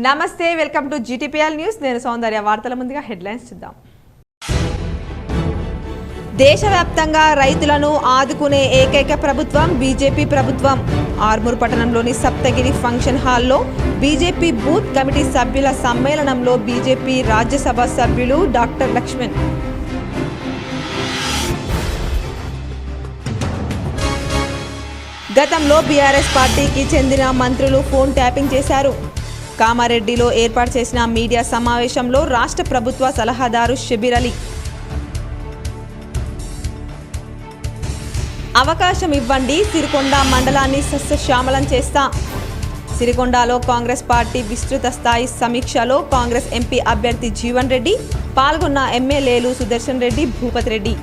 నమస్తే welcome to GTPL news నేను సౌందర్య వార్తల ముందుగా హెడ్లైన్స్ చూద్దాం దేశవ్యాప్తంగా రైతులను ఆదుకునే ఏకైక ప్రభుత్వం బీజేపీ ప్రభుత్వం ఆర్మూర్ పట్టణంలోని సప్తగిరి ఫంక్షన్ హాల్లో బీజేపీ బూత్ కమిటీ సభ్యుల సమ్మేళనంలో బీజేపీ రాజ్యసభ సభ్యులు డాక్టర్ లక్ష్మణ్ గతంలో బీఆర్ఎస్ పార్టీకి చెందిన మంత్రులు ఫోన్ ట్యాపింగ్ చేశారు కామారెడ్డిలో ఏర్పాటు చేసిన మీడియా సమావేశంలో రాష్ట్ర ప్రభుత్వ సలహాదారు షబీర్ అలీ అవకాశం ఇవ్వండి సిరికొండ మండలాన్ని సస్యశ్యామలం చేస్తా సిరికొండలో కాంగ్రెస్ పార్టీ విస్తృత స్థాయి సమీక్షలో కాంగ్రెస్ ఎంపీ అభ్యర్థి జీవన్ రెడ్డి పాల్గొన్న ఎమ్మెల్యేలు సుదర్శన్ రెడ్డి భూపతి రెడ్డి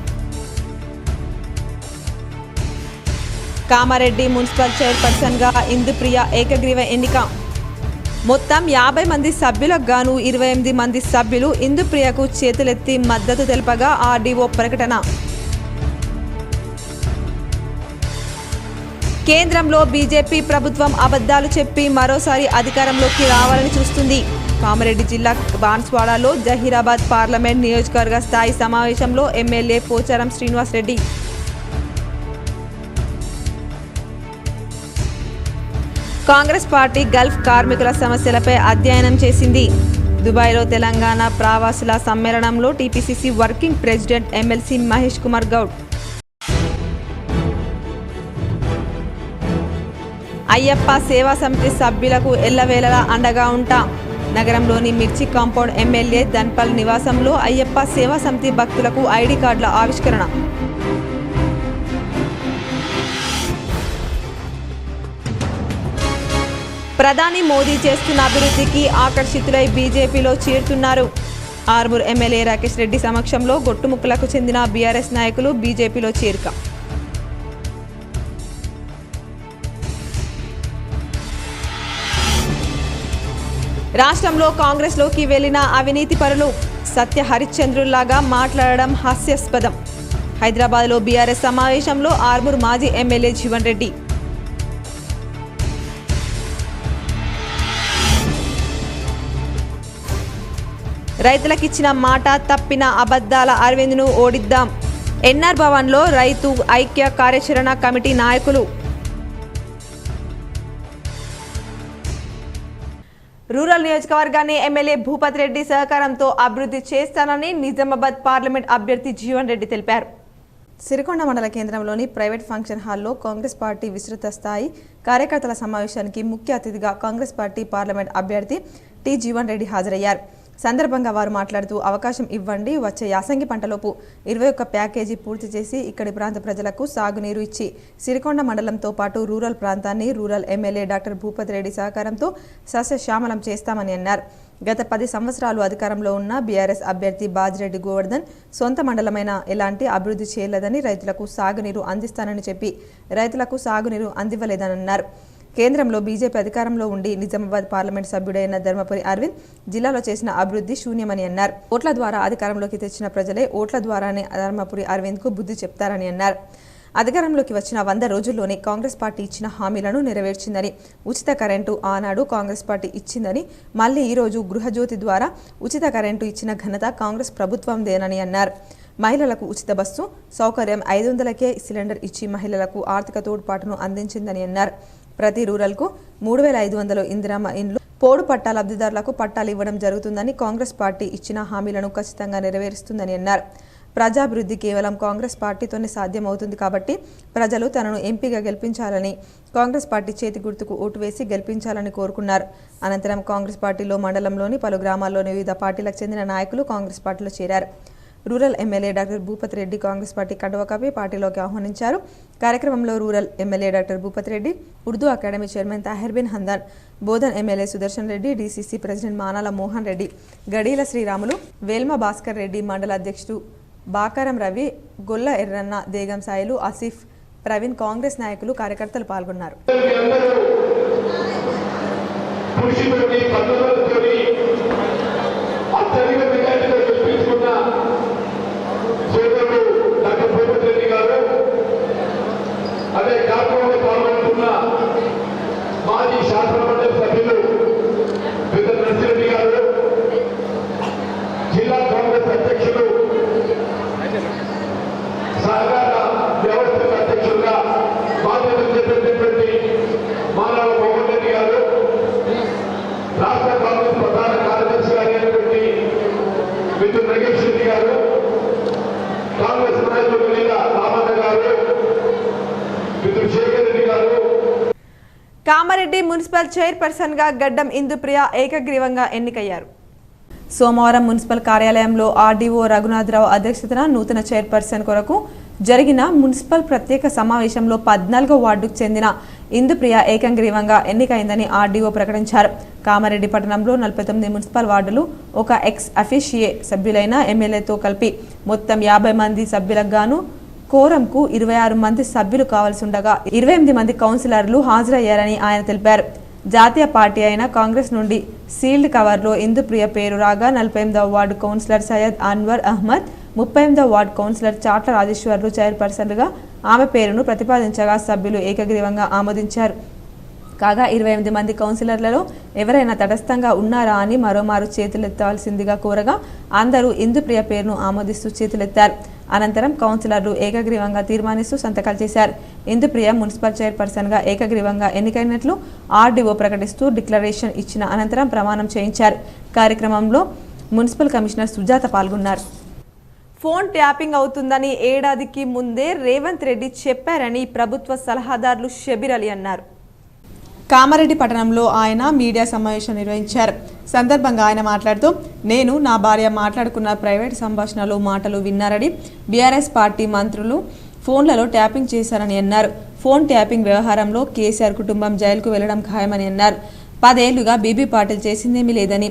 కామారెడ్డి మున్సిపల్ చైర్పర్సన్గా ఇందుప్రియ ఏకగ్రీవ ఎన్నిక మొత్తం 50 మంది సభ్యులకు గాను 28 మంది సభ్యులు ఇందుప్రియకు చేతులెత్తి మద్దతు తెలుపగా ఆర్డీఓ ప్రకటన కేంద్రంలో బీజేపీ ప్రభుత్వం అబద్ధాలు చెప్పి మరోసారి అధికారంలోకి రావాలని చూస్తుంది కామారెడ్డి జిల్లా బాన్స్వాడలో జహీరాబాద్ పార్లమెంట్ నియోజకవర్గ స్థాయి సమావేశంలో MLA Pocharam Srinivas Reddy Congress party Gulf కార్మికుల సమస్యలపై అధ్యయనం చేసింది దుబాయ్లో తెలంగాణ ప్రవాసుల సమ్మేళనంలో TPCC working president MLC Mahesh Kumar Goud Ayyappa Seva Samiti సభ్యులకు ఎల్లవేళలా అండగా ఉంటా నగరంలోని మిర్చి కాంపౌండ్ ఎమ్మెల్యే ధన్పల్ నివాసంలో అయ్యప్ప సేవా సమితి భక్తులకు ఐడి కార్డుల ఆవిష్కరణ ప్రధాని మోదీ చేస్తున్న అభివృద్ధికి ఆకర్షితులై బీజేపీలో చేరుతున్నారు ఆర్మూర్ ఎమ్మెల్యే రాకేష్ రెడ్డి సమక్షంలో గొట్టుముక్కలకు చెందిన బీఆర్ఎస్ నాయకులు బీజేపీలో చేరిక రాష్ట్రంలో కాంగ్రెస్లోకి వెళ్లిన అవినీతి పరులు సత్య హరిశ్చంద్రుల్లాగా మాట్లాడడం హాస్యాస్పదం హైదరాబాద్లో బీఆర్ఎస్ సమావేశంలో ఆర్మూర్ మాజీ ఎమ్మెల్యే జీవన్ రెడ్డి రైతులకిచ్చిన మాట తప్పిన అబద్ధాల అరవింద్ను ఓడిద్దాం ఎన్ఆర్ భవన్లో రైతు ఐక్య కార్యాచరణ కమిటీ నాయకులు రూరల్ నియోజకవర్గాన్ని ఎమ్మెల్యే భూపతి రెడ్డి సహకారంతో అభివృద్ధి చేస్తానని నిజామాబాద్ పార్లమెంట్ అభ్యర్థి జీవన్ రెడ్డి తెలిపారు సిరికొండ మండల కేంద్రంలోని ప్రైవేట్ ఫంక్షన్ హాల్లో కాంగ్రెస్ పార్టీ విస్తృత స్థాయి కార్యకర్తల సమావేశానికి ముఖ్య అతిథిగా కాంగ్రెస్ పార్టీ పార్లమెంట్ అభ్యర్థి టి జీవన్ రెడ్డి హాజరయ్యారు సందర్భంగా వారు మాట్లాడుతూ అవకాశం ఇవ్వండి వచ్చే యాసంగి పంటలోపు 21 ప్యాకేజీ పూర్తి చేసి ఇక్కడి ప్రాంత ప్రజలకు సాగునీరు ఇచ్చి సిరికొండ మండలంతో పాటు రూరల్ ప్రాంతాన్ని rural MLA doctor Bhupathi Reddy సహకారంతో సస్యశ్యామలం చేస్తామని అన్నారు గత 10 సంవత్సరాలు అధికారంలో ఉన్న బీఆర్ఎస్ అభ్యర్థి బాజిరెడ్డి గోవర్ధన్ సొంత మండలమైన ఎలాంటి అభివృద్ధి చేయలేదని రైతులకు సాగునీరు అందిస్తానని చెప్పి రైతులకు సాగునీరు అందివ్వలేదని అన్నారు కేంద్రంలో బీజేపీ అధికారంలో ఉండి నిజామాబాద్ పార్లమెంట్ సభ్యుడైన ధర్మపురి అరవింద్ జిల్లాలో చేసిన అభివృద్ధి శూన్యమని అన్నారు ఓట్ల ద్వారా అధికారంలోకి తెచ్చిన ప్రజలే ఓట్ల ద్వారానే ధర్మపురి అరవింద్కు బుద్ధి చెప్తారని అన్నారు అధికారంలోకి వచ్చిన 100 రోజుల్లోనే కాంగ్రెస్ పార్టీ ఇచ్చిన హామీలను నెరవేర్చిందని ఉచిత కరెంటు ఆనాడు కాంగ్రెస్ పార్టీ ఇచ్చిందని మళ్లీ ఈరోజు గృహజ్యోతి ద్వారా ఉచిత కరెంటు ఇచ్చిన ఘనత కాంగ్రెస్ ప్రభుత్వందేనని అన్నారు మహిళలకు ఉచిత బస్సు సౌకర్యం 500కే సిలిండర్ ఇచ్చి మహిళలకు ఆర్థిక తోడ్పాటును అందించిందని అన్నారు ప్రతి రూరల్కు 3500 ఇందిరమ్మ ఇండ్లు పోడు పట్టా లబ్ధిదారులకు పట్టాలు ఇవ్వడం జరుగుతుందని కాంగ్రెస్ పార్టీ ఇచ్చిన హామీలను ఖచ్చితంగా నెరవేరుస్తుందని అన్నారు ప్రజాభివృద్ధి కేవలం కాంగ్రెస్ పార్టీతోనే సాధ్యమవుతుంది కాబట్టి ప్రజలు తనను ఎంపీగా గెలిపించాలని కాంగ్రెస్ పార్టీ చేతి గుర్తుకు ఓటు వేసి గెలిపించాలని కోరుకున్నారు అనంతరం కాంగ్రెస్ పార్టీలో మండలంలోని పలు గ్రామాల్లోని వివిధ పార్టీలకు చెందిన నాయకులు కాంగ్రెస్ పార్టీలో చేరారు rural MLA doctor Bhupathi Reddy Congress party కండువా కప్పి పార్టీలోకి ఆహ్వానించారు కార్యక్రమంలో rural MLA doctor Bhupathi Reddy Urdu academy chairman Tahir bin Hamdan Bodhan MLA Sudarshan Reddy DCC president Manala Mohan Reddy Gadila Sriramulu Velma Bhaskar Reddy మండల అధ్యక్షుడు బాకారం రవి గొల్ల ఎర్రన్న దేగం సాయిలు ఆసిఫ్ ప్రవీణ్ కాంగ్రెస్ నాయకులు కార్యకర్తలు పాల్గొన్నారు అదే కార్యక్రమంలో పాల్గొంటున్న మాజీ శాసనమండలి సభ్యులు గారు. కామారెడ్డి మున్సిపల్ చైర్పర్సన్ గా గడ్డం ఇందుప్రియ ఏకగ్రీవంగా ఎన్నికయ్యారు. సోమవారం మున్సిపల్ కార్యాలయంలో ఆర్డీఓ రఘునాథరావు అధ్యక్షతన నూతన చైర్పర్సన్ కొరకు జరిగిన మున్సిపల్ ప్రత్యేక సమావేశంలో 14వ వార్డుకు చెందిన ఇందుప్రియ ఏకగ్రీవంగా ఎన్నికైందని ఆర్డీఓ ప్రకటించారు. కామారెడ్డి పట్టణంలో 49 మున్సిపల్ వార్డులు ఒక ఎక్స్ అఫీషియే సభ్యులైన ఎమ్మెల్యేతో కలిపి మొత్తం 50 మంది సభ్యులకు గాను కోరంకు 26 మంది సభ్యులు కావాల్సి ఉండగా 28 మంది కౌన్సిలర్లు హాజరయ్యారని ఆయన తెలిపారు. జాతీయ పార్టీ అయిన కాంగ్రెస్ నుండి సీల్డ్ కవర్లో ఇందుప్రియ పేరు రాగా 48వ వార్డు కౌన్సిలర్ సయ్యద్ అన్వర్ అహ్మద్, 38వ వార్డు కౌన్సిలర్ చాట్ల రాజేశ్వర్లు చైర్పర్సన్లుగా ఆమె పేరును ప్రతిపాదించగా సభ్యులు ఏకగ్రీవంగా ఆమోదించారు. కాగా 28 మంది కౌన్సిలర్లలో ఎవరైనా తటస్థంగా ఉన్నారా అని మరోమారు చేతులెత్తాల్సిందిగా కోరగా అందరూ ఇందుప్రియ పేరును ఆమోదిస్తూ చేతులెత్తారు. అనంతరం కౌన్సిలర్లు ఏకగ్రీవంగా తీర్మానిస్తూ సంతకాలు చేశారు. ఇందుప్రియ మున్సిపల్ చైర్పర్సన్గా ఏకగ్రీవంగా ఎన్నికైనట్లు ఆర్డీఓ ప్రకటిస్తూ డిక్లరేషన్ ఇచ్చిన అనంతరం ప్రమాణం చేయించారు. కార్యక్రమంలో మున్సిపల్ కమిషనర్ సుజాత పాల్గొన్నారు. ఫోన్ ట్యాపింగ్ అవుతుందని ఏడాదికి ముందే రేవంత్ రెడ్డి చెప్పారని ప్రభుత్వ సలహాదారులు షబీర్ అలీ అన్నారు. కామారెడ్డి పట్టణంలో ఆయన మీడియా సమావేశం నిర్వహించారు. సందర్భంగా ఆయన మాట్లాడుతూ, నేను నా భార్య మాట్లాడుకున్న ప్రైవేట్ సంభాషణలు మాటలు విన్నారని, బీఆర్ఎస్ పార్టీ మంత్రులు ఫోన్లలో ట్యాపింగ్ చేశారని అన్నారు. ఫోన్ ట్యాపింగ్ వ్యవహారంలో కేసీఆర్ కుటుంబం జైలుకు వెళ్లడం ఖాయమని అన్నారు. 10 ఏళ్లుగా బీబీ పాటిల్ చేసిందేమీ లేదని,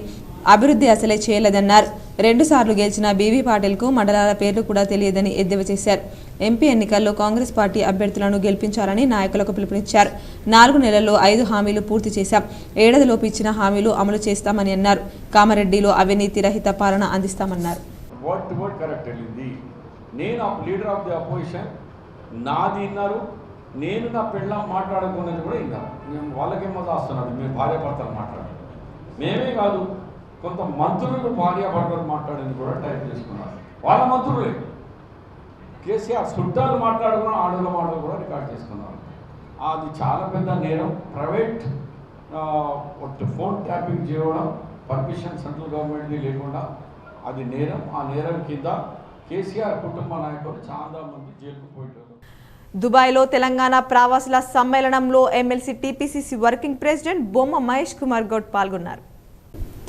అభివృద్ధి అసలే చేయలేదన్నారు. 2 సార్లు గెలిచిన బీబీ పాటిల్కు మండలాల పేర్లు కూడా తెలియదని ఎద్దేవా చేశారు. ఎంపీ ఎన్నికల్లో కాంగ్రెస్ పార్టీ అభ్యర్థులను గెలిపించాలని నాయకులకు పిలుపునిచ్చారు. 4 నెలల్లో 5 హామీలు పూర్తి చేశాం. ఏడాదిలోపు ఇచ్చిన హామీలు అమలు చేస్తామని అన్నారు. కామారెడ్డిలో అవినీతి రహిత పాలన అందిస్తామన్నారు. నేను నా పిల్ల మాట్లాడుకున్నది కూడా విన్నారు. మేము వాళ్ళకేమో వస్తున్నది, మేము భార్యాభర్తలు మాట్లాడాలి. మేమే కాదు, కొంత మంత్రులు భార్యాభర్తలు మాట్లాడింది కూడా టైప్ చేసుకున్నారు. వాళ్ళ మంత్రులే కేసీఆర్ చుట్టాలు మాట్లాడుకున్న ఆడల మాటలు కూడా రికార్డ్ చేసుకున్నారు. అది చాలా పెద్ద నేరం. ప్రైవేట్ ఫోన్ ట్యాపింగ్ చేయడం పర్మిషన్ సెంట్రల్ గవర్నమెంట్ది లేకుండా అది నేరం. ఆ నేరం కింద కేసీఆర్ కుటుంబ నాయకులు చాలా మంది జైలుకు పోయారు. దుబాయ్లో తెలంగాణ ప్రవాసుల సమ్మేళనంలో MLC TPCC working president Bomma Mahesh Kumar Goud పాల్గొన్నారు.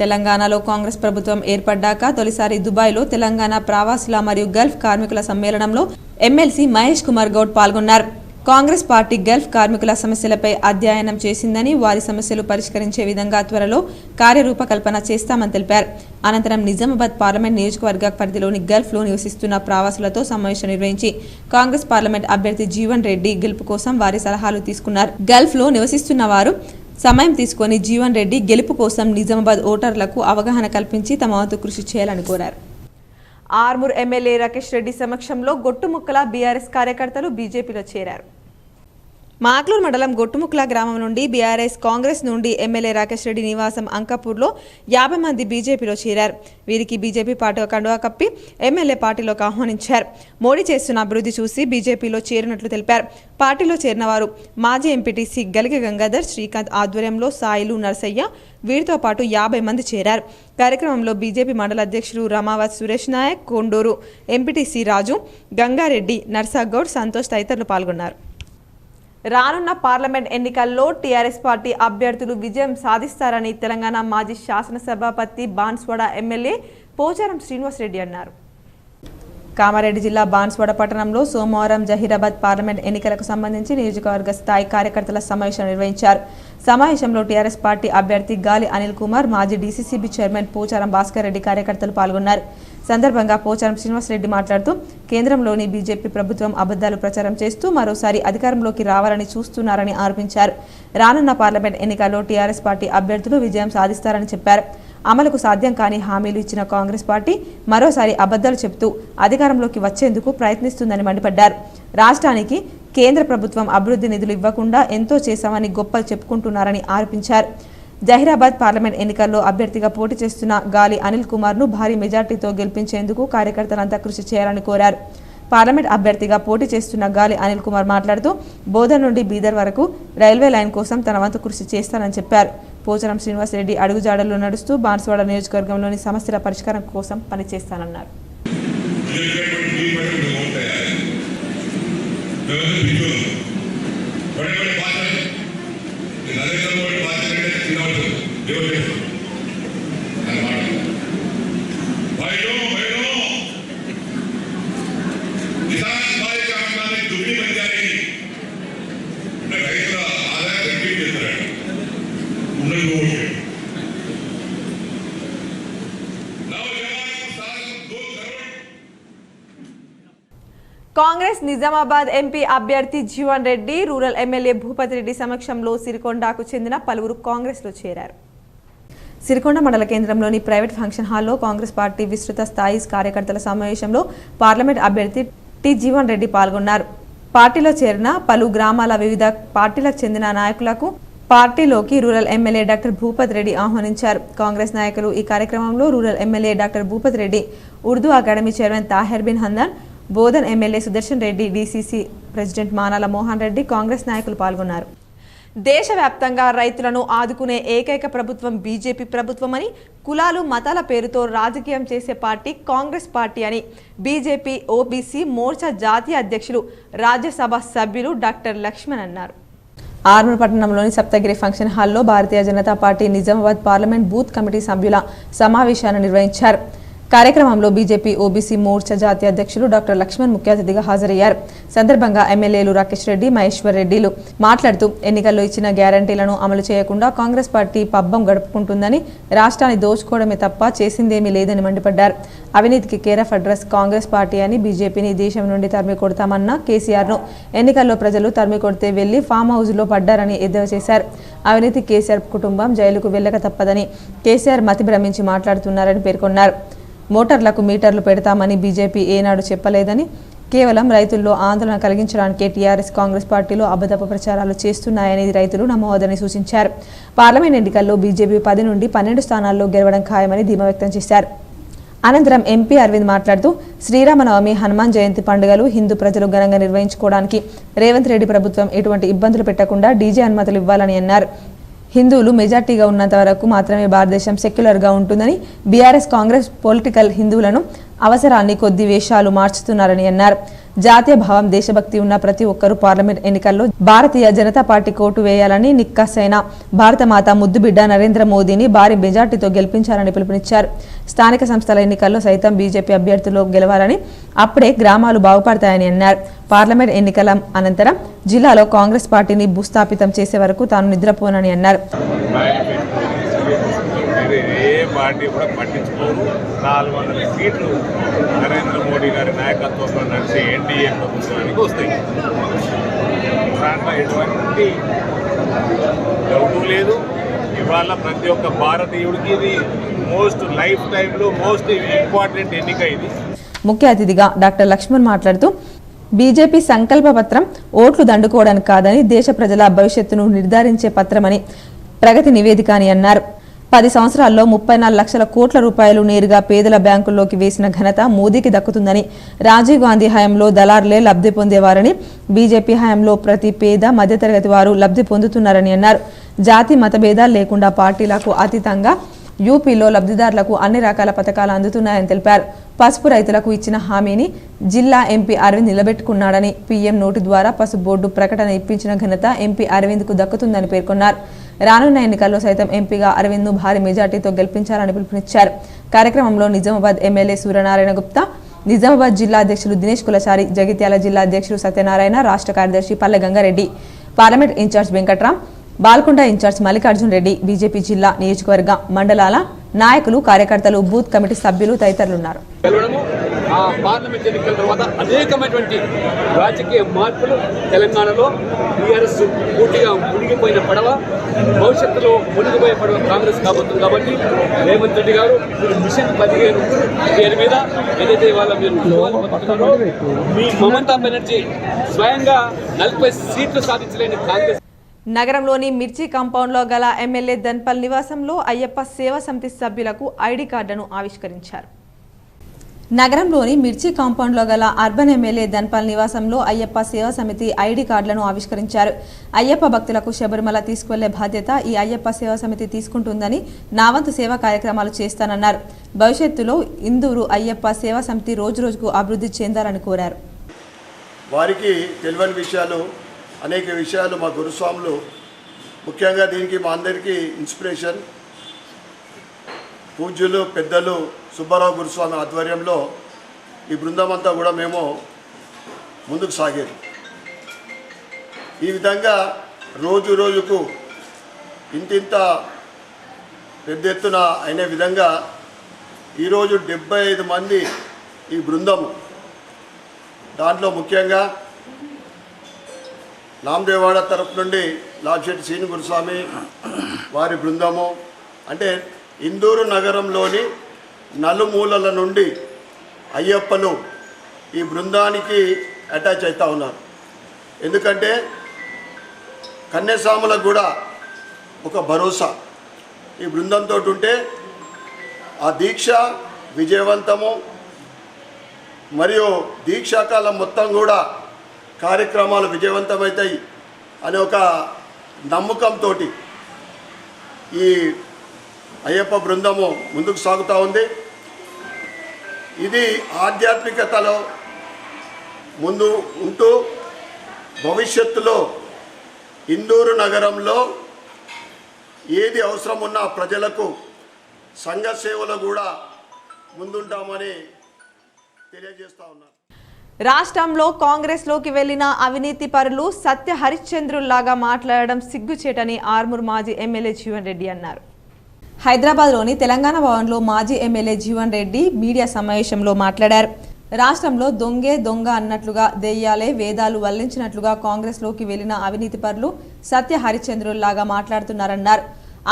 తెలంగాణలో కాంగ్రెస్ ప్రభుత్వం ఏర్పడ్డాక తొలిసారి దుబాయ్లో తెలంగాణ ప్రవాసుల మరియు గల్ఫ్ కార్మికుల సమ్మేళనంలో ఎమ్మెల్సీ మహేష్ కుమార్ గౌడ్ పాల్గొన్నారు. కాంగ్రెస్ పార్టీ గల్ఫ్ కార్మికుల సమస్యలపై అధ్యయనం చేసిందని, వారి సమస్యలు పరిష్కరించే విధంగా త్వరలో కార్యరూపకల్పన చేస్తామని తెలిపారు. అనంతరం నిజామాబాద్ పార్లమెంట్ నియోజకవర్గ పరిధిలోని గల్ఫ్లో నివసిస్తున్న ప్రవాసులతో సమావేశం నిర్వహించి కాంగ్రెస్ పార్లమెంట్ అభ్యర్థి జీవన్ రెడ్డి గెలుపు కోసం వారి సలహాలు తీసుకున్నారు. గల్ఫ్లో నివసిస్తున్న వారు సమయం తీసుకొని జీవన్ రెడ్డి గెలుపు కోసం నిజామాబాద్ ఓటర్లకు అవగాహన కల్పించి తమ వంతు కృషి చేయాలని కోరారు. ఆర్మూర్ ఎమ్మెల్యే రాకేష్ రెడ్డి సమక్షంలో గొట్టుముక్కల బీఆర్ఎస్ కార్యకర్తలు బీజేపీలో చేరారు. మాక్లూర్ మండలం గొట్టుముక్కల గ్రామం నుండి బీఆర్ఎస్, కాంగ్రెస్ నుండి ఎమ్మెల్యే రాకేష్ రెడ్డి నివాసం అంకాపూర్లో 50 మంది బీజేపీలో చేరారు. వీరికి బీజేపీ పార్టీ కండువా కప్పి ఎమ్మెల్యే పార్టీలోకి ఆహ్వానించారు. మోడీ చేస్తున్న అభివృద్ధి చూసి బీజేపీలో చేరినట్లు తెలిపారు. పార్టీలో చేరిన వారు మాజీ ఎంపీటీసీ గలిగ గంగాధర్, శ్రీకాంత్ ఆధ్వర్యంలో సాయిలు, నర్సయ్య వీరితో పాటు 50 మంది చేరారు. కార్యక్రమంలో బీజేపీ మండల అధ్యక్షులు రమావత్ సురేష్ నాయక్, కొండూరు ఎంపీటీసీ రాజు, గంగారెడ్డి, నర్సాగౌడ్, సంతోష్ తదితరులు పాల్గొన్నారు. రానున్న పార్లమెంట్ ఎన్నికల్లో టీఆర్ఎస్ పార్టీ అభ్యర్థులు విజయం సాధిస్తారని తెలంగాణ మాజీ శాసనసభాపతి బాన్స్వాడ ఎమ్మెల్యే పోచారం శ్రీనివాసరెడ్డి అన్నారు. కామారెడ్డి జిల్లా బాన్స్వాడ పట్టణంలో సోమవారం జహీరాబాద్ పార్లమెంట్ ఎన్నికలకు సంబంధించి నియోజకవర్గ స్థాయి కార్యకర్తల సమావేశం నిర్వహించారు. సమావేశంలో టీఆర్ఎస్ పార్టీ అభ్యర్థి గాలి అనిల్ కుమార్, మాజీ డీసీసీబీ చైర్మన్ పోచారం భాస్కర్ రెడ్డి కార్యకర్తలు పాల్గొన్నారు. సందర్భంగా పోచారం శ్రీనివాసరెడ్డి మాట్లాడుతూ, కేంద్రంలోని బీజేపీ ప్రభుత్వం అబద్ధాలు ప్రచారం చేస్తూ మరోసారి అధికారంలోకి రావాలని చూస్తున్నారని ఆరోపించారు. రానున్న పార్లమెంట్ ఎన్నికల్లో టీఆర్ఎస్ పార్టీ అభ్యర్థులు విజయం సాధిస్తారని చెప్పారు. అమలుకు సాధ్యం కాని హామీలు ఇచ్చిన కాంగ్రెస్ పార్టీ మరోసారి అబద్ధాలు చెబుతూ అధికారంలోకి వచ్చేందుకు ప్రయత్నిస్తుందని మండిపడ్డారు. రాష్ట్రానికి కేంద్ర ప్రభుత్వం అభివృద్ధి నిధులు ఇవ్వకుండా ఎంతో చేశామని గొప్పలు చెప్పుకుంటున్నారని ఆరోపించారు. జహీరాబాద్ పార్లమెంట్ ఎన్నికల్లో అభ్యర్థిగా పోటీ చేస్తున్న గాలి అనిల్ కుమార్ను భారీ మెజార్టీతో గెలిపించేందుకు కార్యకర్తలంతా కృషి చేయాలని కోరారు. పార్లమెంట్ అభ్యర్థిగా పోటీ చేస్తున్న గాలి అనిల్ కుమార్ మాట్లాడుతూ, బోధన్ నుండి బీదర్ వరకు రైల్వే లైన్ కోసం తన వంతు కృషి చేస్తానని చెప్పారు. పోచారం శ్రీనివాసరెడ్డి అడుగుజాడల్లో నడుస్తూ బాన్స్వాడ నియోజకవర్గంలోని సమస్యల పరిష్కారం కోసం పనిచేస్తానన్నారు. बड़े बड़े నరేంద్ర మోడీ బాధ్యత చిన్నవాడు దేవుడు किसान हमारे काम में दुगनी बन जाएगी రైతుల ఆదాయం రెట్టింపు చేస్తాడు ఉన్నది ఓకే కాంగ్రెస్ నిజామాబాద్ ఎంపీ అభ్యర్థి జీవన్ రెడ్డి రూరల్ ఎమ్మెల్యే భూపతి రెడ్డి సమక్షంలో సిరికొండకు చెందిన పలువురు కాంగ్రెస్లో చేరారు. సిరికొండ మండల కేంద్రంలోని ప్రైవేట్ ఫంక్షన్ హాల్లో కాంగ్రెస్ పార్టీ విస్తృత స్థాయి కార్యకర్తల సమావేశంలో పార్లమెంట్ అభ్యర్థి టి జీవన్ రెడ్డి పాల్గొన్నారు. పార్టీలో చేరిన పలు గ్రామాల వివిధ పార్టీలకు చెందిన నాయకులకు పార్టీలోకి rural MLA doctor Bhupathi Reddy ఆహ్వానించారు. కాంగ్రెస్ నాయకులు ఈ కార్యక్రమంలో rural MLA doctor Bhupathi Reddy, Urdu academy chairman Taher bin Handan, Bodhan MLA Sudarshan Reddy, DCC president Manala Mohan Reddy, Congress నాయకులు పాల్గొన్నారు. దేశవ్యాప్తంగా రైతులను ఆదుకునే ఏకైక ప్రభుత్వం బీజేపీ ప్రభుత్వమని, కులాలు మతాల పేరుతో రాజకీయం చేసే పార్టీ కాంగ్రెస్ పార్టీ అని బీజేపీ ఓబీసీ మోర్చా జాతీయ అధ్యక్షులు, రాజ్యసభ సభ్యులు డాక్టర్ లక్ష్మణ్ అన్నారు. ఆర్మూర్ పట్టణంలోని సప్తగిరి ఫంక్షన్ హాల్లో Bharatiya Janata party Nizamabad parliament booth committee సభ్యుల సమావేశాన్ని నిర్వహించారు. కార్యక్రమంలో బీజేపీ ఓబీసీ మోర్చా జాతీయ అధ్యక్షులు డాక్టర్ లక్ష్మణ్ ముఖ్య అతిథిగా హాజరయ్యారు. సందర్భంగా ఎమ్మెల్యేలు రాకేష్ రెడ్డి, మహేశ్వర్ రెడ్డిలు మాట్లాడుతూ ఎన్నికల్లో ఇచ్చిన గ్యారంటీలను అమలు చేయకుండా కాంగ్రెస్ పార్టీ పబ్బం గడుపుకుంటుందని, రాష్ట్రాన్ని దోచుకోవడమే తప్ప చేసిందేమీ లేదని మండిపడ్డారు. అవినీతికి care of address Congress party అని, బీజేపీని దేశం నుండి తరిమి కొడతామన్న కేసీఆర్ను ఎన్నికల్లో ప్రజలు తరిమి కొడితే వెళ్లి ఫామ్ హౌస్లో పడ్డారని ఎద్దేవా చేశారు. అవినీతి కేసీఆర్ కుటుంబం జైలుకు వెళ్లక తప్పదని కేసీఆర్ మతి భ్రమించి మాట్లాడుతున్నారని పేర్కొన్నారు. మోటార్లకు మీటర్లు పెడతామని బీజేపీ ఏనాడు చెప్పలేదని, కేవలం రైతుల్లో ఆందోళన కలిగించడానికే టీఆర్ఎస్ కాంగ్రెస్ పార్టీలో అబద్ధపు ప్రచారాలు చేస్తున్నాయని రైతులు నమ్మవద్దని సూచించారు. పార్లమెంట్ ఎన్నికల్లో బీజేపీ 10 నుండి 12 స్థానాల్లో గెలవడం ఖాయమని ధీమా వ్యక్తం చేశారు. అనంతరం ఎంపీ అరవింద్ మాట్లాడుతూ శ్రీరామనవమి, హనుమాన్ జయంతి పండుగలు హిందూ ప్రజలు ఘనంగా నిర్వహించుకోవడానికి రేవంత్ రెడ్డి ప్రభుత్వం ఎటువంటి ఇబ్బందులు పెట్టకుండా డీజే అనుమతులు ఇవ్వాలని అన్నారు. హిందువులు మెజార్టీగా ఉన్నంత వరకు మాత్రమే భారతదేశం సెక్యులర్గా ఉంటుందని, బీఆర్ఎస్ కాంగ్రెస్ పొలిటికల్ హిందువులను అవసరాన్ని కొద్ది వేషాలు మార్చుతున్నారని అన్నారు. జాతీయ భావం, దేశభక్తి ఉన్న ప్రతి ఒక్కరూ పార్లమెంట్ ఎన్నికల్లో భారతీయ జనతా పార్టీ కోటు వేయాలని, నిక్కసైన భారతమాత ముద్దుబిడ్డ నరేంద్ర మోదీని భారీ మెజార్టీతో గెలిపించాలని పిలుపునిచ్చారు. స్థానిక సంస్థల ఎన్నికల్లో సైతం బీజేపీ అభ్యర్థులు గెలవాలని, అప్పుడే గ్రామాలు బాగుపడతాయని అన్నారు. పార్లమెంట్ ఎన్నికల అనంతరం జిల్లాలో కాంగ్రెస్ పార్టీని భూస్థాపితం చేసే వరకు తాను నిద్రపోనని అన్నారు. పార్టీ కూడా పట్టించుకోరు. 400 సీట్లు నరేంద్ర మోడీ గారి నాయకత్వంలో నడిచే ఎన్డీఏ ప్రభుత్వానికి వస్తాయి. దాంట్లో ఎటువంటి డౌటు లేదు. ఇవాళ ప్రతి ఒక్క భారతీయుడికి ఇది లైఫ్ టైంలో మోస్ట్ ఇంపార్టెంట్ ఎన్నిక ఇది. ముఖ్య అతిథిగా డాక్టర్ లక్ష్మణ్ మాట్లాడుతూ బీజేపీ సంకల్ప పత్రం ఓట్లు దండుకోవడానికి కాదని, దేశ ప్రజల భవిష్యత్తును నిర్ధారించే పత్రమని, ప్రగతి నివేదిక అని అన్నారు. 10 సంవత్సరాల్లో 34 లక్షల కోట్ల రూపాయలు నేరుగా పేదల బ్యాంకుల్లోకి వేసిన ఘనత మోదీకి దక్కుతుందని, రాజీవ్ గాంధీ హయాంలో దళారులే లబ్ధి పొందేవారని, బీజేపీ హయాంలో ప్రతి పేద మధ్యతరగతి వారు లబ్ధి పొందుతున్నారని అన్నారు. జాతి మతభేదాలు లేకుండా పార్టీలకు అతీతంగా యూపీలో లబ్ధిదారులకు అన్ని రకాల పథకాలు అందుతున్నాయని తెలిపారు. పసుపు రైతులకు ఇచ్చిన హామీని జిల్లా ఎంపీ అరవింద్ నిలబెట్టుకున్నాడని, పీఎం నోటు ద్వారా పసుపు బోర్డు ప్రకటన ఇప్పించిన ఘనత ఎంపీ అరవింద్కు దక్కుతుందని పేర్కొన్నారు. రానున్న ఎన్నికల్లో సైతం ఎంపీగా అరవింద్ను భారీ మెజార్టీతో గెలిపించాలని పిలుపునిచ్చారు. కార్యక్రమంలో నిజామాబాద్ ఎమ్మెల్యే సూర్యనారాయణ గుప్తా, నిజామాబాద్ జిల్లా అధ్యక్షులు దినేష్ కులచారి, జగిత్యాల జిల్లా అధ్యక్షులు సత్యనారాయణ, రాష్ట్ర కార్యదర్శి Palle Gangareddy, parliament in charge Venkatram, Balkonda in charge Mallikarjun Reddy, BJP జిల్లా, నియోజకవర్గ, మండలాల నాయకులు, కార్యకర్తలు, బూత్ కమిటీ సభ్యులు తదితరులున్నారు. పార్లమెంట్ ఎన్నికల తర్వాత అనేకమైనటువంటి రాజకీయ మార్పులు తెలంగాణలో టీఆర్ఎస్ పూర్తిగా మునిగిపోయిన పడవ, భవిష్యత్తులో మునిగిపోయే పడవ కాంగ్రెస్ కాబోతుంది. కాబట్టి రేవంత్ రెడ్డి గారు మిషన్ 15 పేరు మీద ఏదైతే వాళ్ళ మీ మమతా బెనర్జీ స్వయంగా 40 సీట్లు సాధించలేని కాంగ్రెస్. నగరంలోని మిర్చి కాంపౌండ్లో గల ఎమ్మెల్యే ధన్పల్ నివాసంలో అయ్యప్ప సేవా సమితి సభ్యులకు ఐడి కార్డును ఆవిష్కరించారు. నగరంలోని మిర్చి కాంపౌండ్లో గల అర్బన్ ఎమ్మెల్యే ధన్పల్ నివాసంలో అయ్యప్ప సేవా సమితి ఐడి కార్డులను ఆవిష్కరించారు. అయ్యప్ప భక్తులకు శబరిమల తీసుకువెళ్లే బాధ్యత ఈ అయ్యప్ప సేవా సమితి తీసుకుంటుందని, నా వంతు సేవా కార్యక్రమాలు చేస్తానన్నారు. భవిష్యత్తులో ఇందూరు అయ్యప్ప సేవా సమితి రోజురోజుకు అభివృద్ధి చెందాలని కోరారు. వారికి తెలియని విషయాలు, అనేక విషయాలు మా గురుస్వాములు ముఖ్యంగా దీనికి మా అందరికీ ఇన్స్పిరేషన్ పూజ్యులు పెద్దలు సుబ్బారావు గురుస్వామి ఆధ్వర్యంలో ఈ బృందం అంతా కూడా మేము ముందుకు సాగేది. ఈ విధంగా రోజు రోజుకు ఇంతింత పెద్ద ఎత్తున అయిన విధంగా ఈరోజు 75 మంది ఈ బృందము. దాంట్లో ముఖ్యంగా నామదేవాడ తరపు నుండి లాభశెట్టి శ్రీని గురుస్వామి వారి బృందము, అంటే ఇందూరు నగరంలోని నలుమూలల నుండి అయ్యప్పలు ఈ బృందానికి అటాచ్ అవుతూ ఉన్నారు. ఎందుకంటే కన్యాస్వాములకు కూడా ఒక భరోసా ఈ బృందంతో ఉంటే ఆ దీక్ష విజయవంతము మరియు దీక్షాకాలం మొత్తం కూడా కార్యక్రమాలు విజయవంతమవుతాయి అనే ఒక నమ్మకంతో ఈ అయ్యప్ప బృందము ముందుకు సాగుతూ ఉంది. ఇది ఆధ్యాత్మికతలో ముందు ఉంటూ భవిష్యత్తులో ఇందూరు నగరంలో ఏది అవసరం ఉన్నా ప్రజలకు సంఘ సేవలో కూడా ముందుంటామని తెలియజేస్తా ఉన్నారు. రాష్ట్రంలో కాంగ్రెస్లోకి వెళ్లిన అవినీతి పరులు సత్య హరిశ్చంద్రుల్లాగా మాట్లాడడం సిగ్గుచేటని ఆర్మూర్ మాజీ ఎమ్మెల్యే జీవన్ రెడ్డి అన్నారు. హైదరాబాద్లోని తెలంగాణ భవన్లో మాజీ ఎమ్మెల్యే జీవన్ రెడ్డి మీడియా సమావేశంలో మాట్లాడారు. రాష్ట్రంలో దొంగే దొంగ అన్నట్లుగా దెయ్యాలే వేదాలు వల్లించినట్లుగా కాంగ్రెస్లోకి వెళ్లిన అవినీతి పరులు సత్య హరిశ్చంద్రుల్లాగా మాట్లాడుతున్నారన్నారు.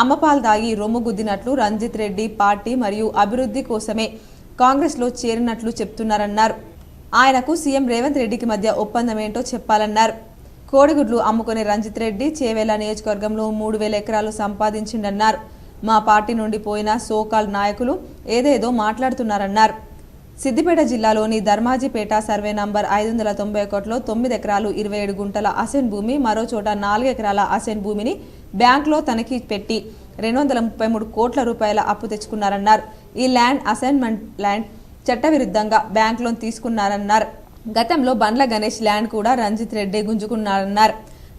అమ్మపాలు దాగి రొమ్ము గుద్దినట్లు రంజిత్ రెడ్డి పార్టీ మరియు అభివృద్ధి కోసమే కాంగ్రెస్లో చేరినట్లు చెప్తున్నారన్నారు. ఆయనకు సీఎం రేవంత్ రెడ్డికి మధ్య ఒప్పందం ఏంటో చెప్పాలన్నారు. కోడిగుడ్లు అమ్ముకునే రంజిత్ రెడ్డి చేవేళ్ల నియోజకవర్గంలో 3000 ఎకరాలు సంపాదించిందన్నారు. మా పార్టీ నుండి పోయిన సోకాల్ నాయకులు ఏదేదో మాట్లాడుతున్నారన్నారు. సిద్దిపేట జిల్లాలోని ధర్మాజిపేట సర్వే నంబర్ 591లో 9 ఎకరాలు 27 గుంటల అసైన్ భూమి, మరో చోట 4 ఎకరాల అసైన్ భూమిని బ్యాంకులో తనిఖీ పెట్టి 233 కోట్ల రూపాయల అప్పు తెచ్చుకున్నారన్నారు. ఈ ల్యాండ్ అసైన్మెంట్ ల్యాండ్ చట్టవిరుద్ధంగా బ్యాంక్ లోన్ తీసుకున్నారన్నారు. గతంలో బండ్ల గణేష్ ల్యాండ్ కూడా రంజిత్ రెడ్డి గుంజుకున్నారన్నారు.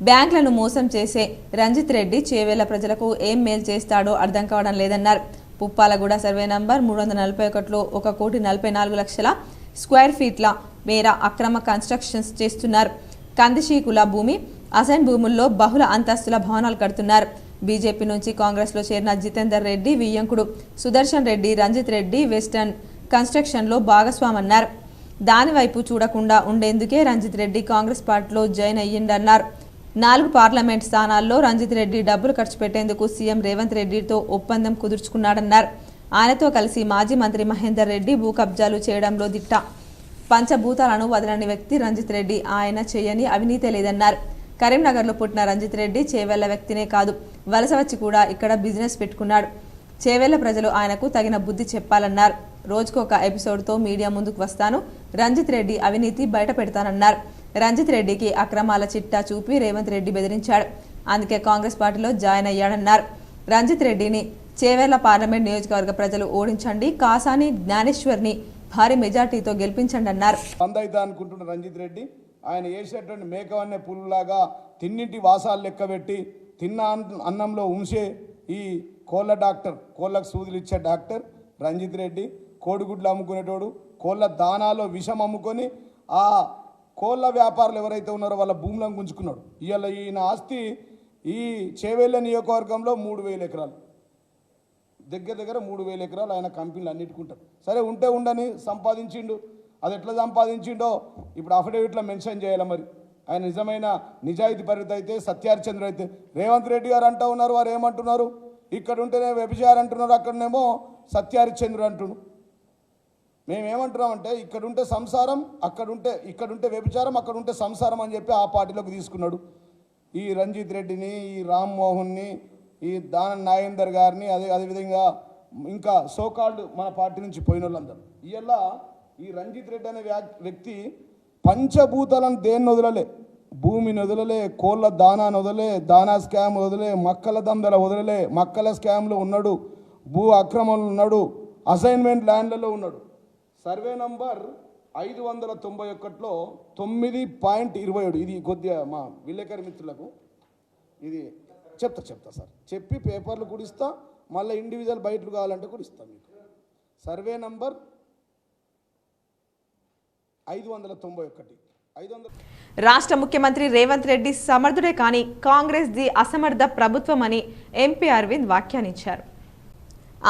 బ్యాంకులను మోసం చేసే రంజిత్ రెడ్డి చేవేళ్ల ప్రజలకు ఏం మేలు చేస్తాడో అర్థం కావడం లేదన్నారు. పుప్పాలగూడ సర్వే నంబర్ 341లో 1,44,00,000 స్క్వేర్ ఫీట్ల మేర అక్రమ కన్స్ట్రక్షన్స్ చేస్తున్నారు. కందిశీకుల భూమి, అసైన్ భూముల్లో బహుళ అంతస్తుల భవనాలు కడుతున్నారు. బీజేపీ నుంచి కాంగ్రెస్లో చేరిన జితేందర్ రెడ్డి, వియ్యంకుడు సుదర్శన్ రెడ్డి రంజిత్ రెడ్డి వెస్టర్న్ కన్స్ట్రక్షన్లో భాగస్వామన్నారు. దాని వైపు చూడకుండా ఉండేందుకే రంజిత్ రెడ్డి కాంగ్రెస్ పార్టీలో జాయిన్ అయ్యిందన్నారు. 4 పార్లమెంట్ స్థానాల్లో రంజిత్ రెడ్డి డబ్బులు ఖర్చు పెట్టేందుకు సీఎం రేవంత్ రెడ్డితో ఒప్పందం కుదుర్చుకున్నాడన్నారు. ఆయనతో కలిసి మాజీ మంత్రి మహేందర్ రెడ్డి భూ కబ్జాలు చేయడంలో దిట్ట. పంచభూతాలను వదలని వ్యక్తి రంజిత్ రెడ్డి. ఆయన చేయని అవినీతి లేదన్నారు. కరీంనగర్లో పుట్టిన రంజిత్ రెడ్డి చేవేళ్ల వ్యక్తినే కాదు, వలస వచ్చి కూడా ఇక్కడ బిజినెస్ పెట్టుకున్నాడు. చేవేళ్ల ప్రజలు ఆయనకు తగిన బుద్ధి చెప్పాలన్నారు. రోజుకొక ఎపిసోడ్తో మీడియా ముందుకు వస్తాను, రంజిత్ రెడ్డి అవినీతి బయట పెడతానన్నారు. రంజిత్ రెడ్డికి అక్రమాల చిట్టా చూపి రేవంత్ రెడ్డి బెదిరించాడు. అందుకే కాంగ్రెస్ పార్టీలో జాయిన్ అయ్యాడన్నారు. రంజిత్ రెడ్డిని చేవేళ్ల పార్లమెంట్ నియోజకవర్గ ప్రజలు ఓడించండి, కాసాని జ్ఞానేశ్వర్ని భారీ మెజార్టీతో గెలిపించండి అన్నారు. అనుకుంటున్న రంజిత్ రెడ్డి ఆయన వేసేటువంటి మేకవన్నే పుల్లులాగా తిన్నింటి వాసాలు లెక్కబెట్టి తిన్న అన్నంలో ఉంచే ఈ కోళ్ళ డాక్టర్, కోళ్ళకు సూదులు ఇచ్చే డాక్టర్ రంజిత్ రెడ్డి. కోడిగుడ్లు అమ్ముకునేటోడు, కోళ్ళ దానాలో విషం అమ్ముకొని ఆ కోళ్ళ వ్యాపారులు ఎవరైతే ఉన్నారో వాళ్ళ భూములను గుంజుకున్నాడు. ఇవాళ ఈయన ఆస్తి ఈ చేవేళ్ల నియోజకవర్గంలో 3,000 ఎకరాలు, దగ్గర 3,000 ఎకరాలు ఆయన కంపెనీలు అన్నిటికుంటారు. సరే ఉంటే ఉండని సంపాదించిండు. అది ఎట్లా సంపాదించిండో ఇప్పుడు అఫిడవిట్లో మెన్షన్ చేయాలి. మరి ఆయన నిజమైన నిజాయితీ పరిధి అయితే సత్యహరిచంద్ర అయితే రేవంత్ రెడ్డి గారు అంటూ ఉన్నారు. వారు ఏమంటున్నారు, ఇక్కడ ఉంటేనే వ్యభిచారం అంటున్నారు, అక్కడనేమో సత్యహరిచంద్రుడు అంటున్నారు. మేమేమంటున్నామంటే ఇక్కడుంటే సంసారం, ఇక్కడుంటే వ్యభిచారం, అక్కడుంటే సంసారం అని చెప్పి ఆ పార్టీలోకి తీసుకున్నాడు. ఈ రంజిత్ రెడ్డిని, ఈ రామ్మోహన్ని, ఈ దానం నాగేందర్ గారిని, అదేవిధంగా ఇంకా సోకాల్డ్ మన పార్టీ నుంచి పోయిన వాళ్ళందరూ. ఇవాళ ఈ రంజిత్ రెడ్డి అనే వ్యక్తి పంచభూతాలను దేన్ని వదలలే, భూమిని వదలలే, కోళ్ళ దానాన్ని వదలలే, దానా స్కామ్ వదలలే, మక్కల దందల వదలలే, మక్కల స్కామ్లో ఉన్నాడు, భూ అక్రమంలో ఉన్నాడు, అసైన్మెంట్ ల్యాండ్లలో ఉన్నాడు. సర్వే నంబర్ 591లో 9.27, ఇది కొద్దిగా మా విలేకరి మిత్రులకు ఇది చెప్తా సార్ చెప్పి పేపర్లు కూడా ఇస్తా, మళ్ళీ ఇండివిజువల్ బయటలు కావాలంటే కూడా ఇస్తాం మీకు. Survey number 591. రాష్ట్ర ముఖ్యమంత్రి రేవంత్ రెడ్డి సమర్థుడే కానీ కాంగ్రెస్ ది అసమర్థ ప్రభుత్వమని ఎంపీ అరవింద్ వ్యాఖ్యానించారు.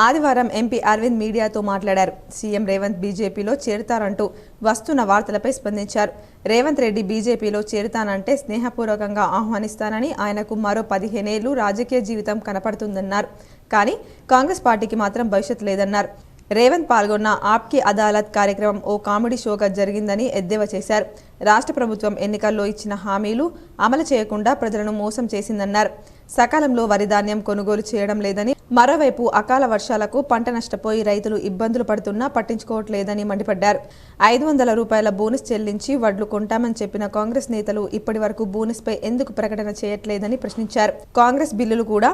ఆదివారం ఎంపీ అరవింద్ మీడియాతో మాట్లాడారు. సీఎం రేవంత్ బీజేపీలో చేరుతారంటూ వస్తున్న వార్తలపై స్పందించారు. రేవంత్ రెడ్డి బీజేపీలో చేరుతానంటే స్నేహపూర్వకంగా ఆహ్వానిస్తానని, ఆయనకు మరో 15 ఏళ్లు రాజకీయ జీవితం కనపడుతుందన్నారు. కానీ కాంగ్రెస్ పార్టీకి మాత్రం భవిష్యత్ లేదన్నారు. రేవంత్ పాల్గొన్న ఆప్కి అదాలత్ కార్యక్రమం ఓ కామెడీ షోగా జరిగిందని ఎద్దేవా చేశారు. రాష్ట్ర ప్రభుత్వం ఎన్నికల్లో ఇచ్చిన హామీలు అమలు చేయకుండా ప్రజలను మోసం చేసిందన్నారు. సకాలంలో వరి ధాన్యం కొనుగోలు చేయడం లేదని, మరోవైపు అకాల వర్షాలకు పంట నష్టపోయి రైతులు ఇబ్బందులు పడుతున్నా పట్టించుకోవట్లేదని మండిపడ్డారు. 500 రూపాయల బోనస్ చెల్లించి వడ్లు కొంటామని చెప్పిన కాంగ్రెస్ నేతలు ఇప్పటి వరకు బోనస్పై ఎందుకు ప్రకటన చేయట్లేదని ప్రశ్నించారు. కాంగ్రెస్ బిల్లులు కూడా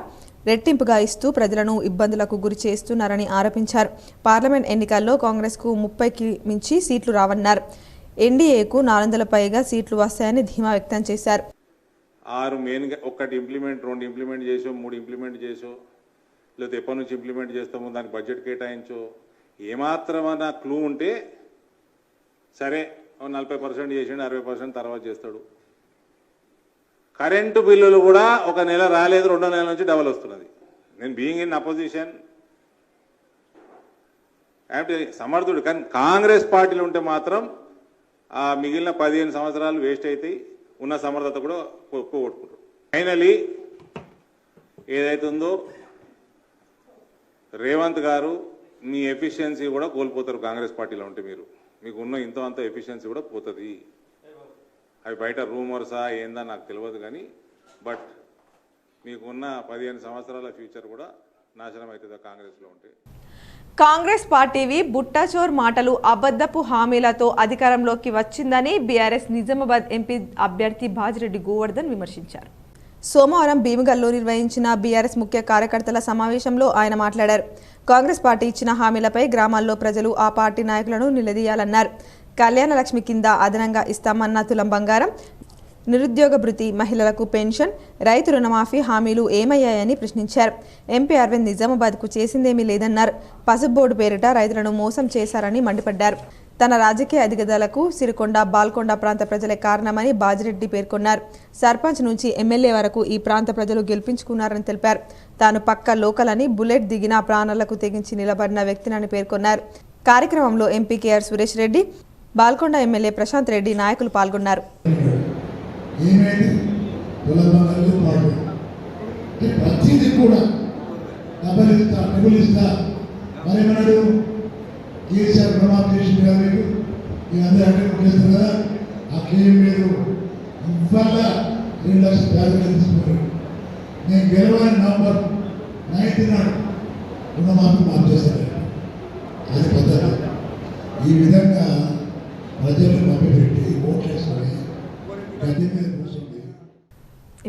రెట్టింపుగా ఇస్తూ ప్రజలను ఇబ్బందులకు గురి చేస్తున్నారని ఆరోపించారు. పార్లమెంట్ ఎన్నికల్లో కాంగ్రెస్కు 30కి మించి సీట్లు రావన్నారు. ఎన్డీఏకు 400 పైగా సీట్లు వస్తాయని ధీమా వ్యక్తం చేశారు. 6 మెయిన్గా ఒకటి ఇంప్లిమెంట్, 2 ఇంప్లిమెంట్ చేసో, 3 ఇంప్లిమెంట్ చేసో, లేకపోతే ఎప్పటి నుంచి ఇంప్లిమెంట్ చేస్తామో దానికి బడ్జెట్ కేటాయించో, ఏమాత్రమైన క్లూ ఉంటే సరే 40% చేసిండు, 60% తర్వాత చేస్తాడు. కరెంటు బిల్లులు కూడా ఒక నెల రాలేదు, 2వ నెల నుంచి డబల్ వస్తున్నది. నేను బీయింగ్ ఇన్ అపోజిషన్ అంటే సమర్థుడు, కానీ కాంగ్రెస్ పార్టీలు ఉంటే మాత్రం ఆ మిగిలిన 15 సంవత్సరాలు వేస్ట్ అవుతాయి, ఉన్న సమర్థత కూడా పోగొట్టుకుంటారు. ఫైనలీ ఏదైతుందో రేవంత్ గారు మీ ఎఫిషియన్సీ కూడా కోల్పోతారు. కాంగ్రెస్ పార్టీలో ఉంటే మీకు ఉన్న ఇంత అంత ఎఫిషియన్సీ కూడా పోతుంది. అవి బయట రూమర్సా ఏందా నాకు తెలియదు, కానీ బట్ మీకున్న 15 సంవత్సరాల ఫ్యూచర్ కూడా నాశనం అవుతుంది కాంగ్రెస్లో ఉంటే. కాంగ్రెస్ పార్టీవి బుట్టాచోర్ మాటలు, అబద్ధపు హామీలతో అధికారంలోకి వచ్చిందని బీఆర్ఎస్ నిజామాబాద్ ఎంపీ అభ్యర్థి బాజిరెడ్డి గోవర్ధన్ విమర్శించారు. సోమవారం భీమగల్లో నిర్వహించిన బీఆర్ఎస్ ముఖ్య కార్యకర్తల సమావేశంలో ఆయన మాట్లాడారు. కాంగ్రెస్ పార్టీ ఇచ్చిన హామీలపై గ్రామాల్లో ప్రజలు ఆ పార్టీ నాయకులను నిలదీయాలన్నారు. కళ్యాణ లక్ష్మి కింద అదనంగా ఇస్తామన్న తులం బంగారం, నిరుద్యోగ భృతి, మహిళలకు పెన్షన్, రైతు రుణమాఫీ హామీలు ఏమయ్యాయని ప్రశ్నించారు. ఎంపీ అరవింద్ నిజామాబాద్కు చేసిందేమీ లేదన్నారు. పసుపు బోర్డు పేరిట రైతులను మోసం చేశారని మండిపడ్డారు. తన రాజకీయ ఎదుగుదలకు సిరికొండ, బాల్కొండ ప్రాంత ప్రజలే కారణమని బాజిరెడ్డి పేర్కొన్నారు. సర్పంచ్ నుంచి ఎమ్మెల్యే వరకు ఈ ప్రాంత ప్రజలు గెలిపించుకున్నారని తెలిపారు. తాను పక్క లోకల్ అని, బుల్లెట్ దిగిన ప్రాణాలకు తెగించి నిలబడిన వ్యక్తినని పేర్కొన్నారు. కార్యక్రమంలో MP KR Suresh Reddy, Balkonda MLA Prashant Reddy నాయకులు పాల్గొన్నారు. ప్రతిదీ కూడా డబ్బులు ఇస్తా, డబ్బులు ఇస్తా మరేమన్నాడు కేసీఆర్ రుణమాఫీ చేసింది కదా, మీకు అందరూ అటెండ్ చేస్తారు కదా, ఆ క్లెయిమ్ మీరు ఇవాళ 2 లక్షల బ్యాగులు తీసుకున్నారు. నేను గెలవని నవంబర్ 9 నాడు రుణమాఫీ మాఫ్ చేస్తాను. అది పద్ధతి. ఈ విధంగా ప్రజలు మభ్యపెట్టి ఓట్లేసుకొని గది మీద కూర్చుంది.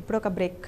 ఇప్పుడు ఒక బ్రేక్.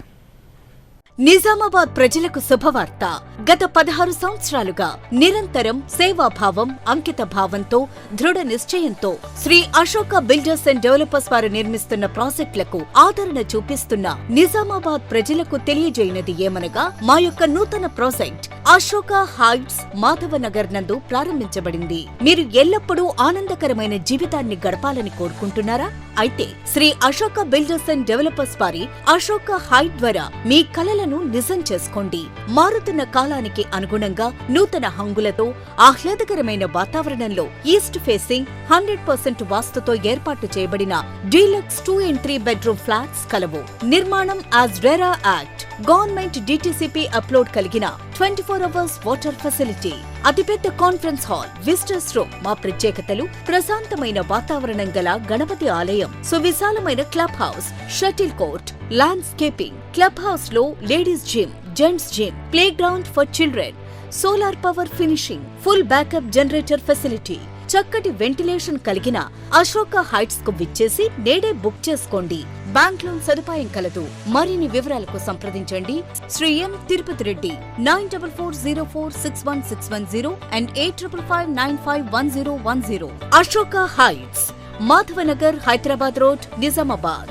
నిజామాబాద్ ప్రజలకు శుభవార్త. గత 16 సంవత్సరాలుగా నిరంతరం సేవాభావం, అంకిత భావంతో, దృఢ నిశ్చయంతో Sri Ashoka builders and developers వారు నిర్మిస్తున్న ప్రాజెక్టులకు ఆదరణ చూపిస్తున్న నిజామాబాద్ ప్రజలకు తెలియజేయనది ఏమనగా, మా యొక్క నూతన ప్రాజెక్ట్ అశోక హైట్స్ మాధవనగర్ నందు ప్రారంభించబడింది. మీరు ఎల్లప్పుడూ ఆనందకరమైన జీవితాన్ని గడపాలని కోరుకుంటున్నారా? అయితే Sri Ashoka builders and developers వారి అశోక హైట్ ద్వారా మీ కలలను నిజం చేసుకోండి. మారుతున్న కాలానికి అనుగుణంగా నూతన హంగులతో, ఆహ్లాదకరమైన వాతావరణంలో ఈస్ట్ ఫేసింగ్ 100% వాస్తుతో ఏర్పాటు చేయబడిన డీలక్స్ 2 and 3 బెడ్రూమ్ ఫ్లాట్స్ కలవు. నిర్మాణం as RERA act, government DTCP upload కలిగిన 24 hours వాటర్ ఫెసిలిటీ, అతిపెద్ద కాన్ఫరెన్స్ హాల్, విజిటర్స్ రూమ్. మా ప్రత్యేకతలు: ప్రశాంతమైన వాతావరణం గల గణపతి ఆలయం, సువిశాలమైన club house, shuttle court, landscaping, club house లో ladies gym, gents gym, play ground for children, solar power finishing, full backup generator facility, చక్కటి వెంటిలేషన్ కలిగిన అశోక హైట్స్ కు విచ్చేసి నేడే బుక్ చేసుకోండి. బ్యాంక్ లోన్ సదుపాయం కలదు. మరిన్ని వివరాలకు సంప్రదించండి Shri M Tirupathi Reddy 9440461610 and 8555951010. Ashoka heights, Madhavnagar, Hyderabad road, Nizamabad.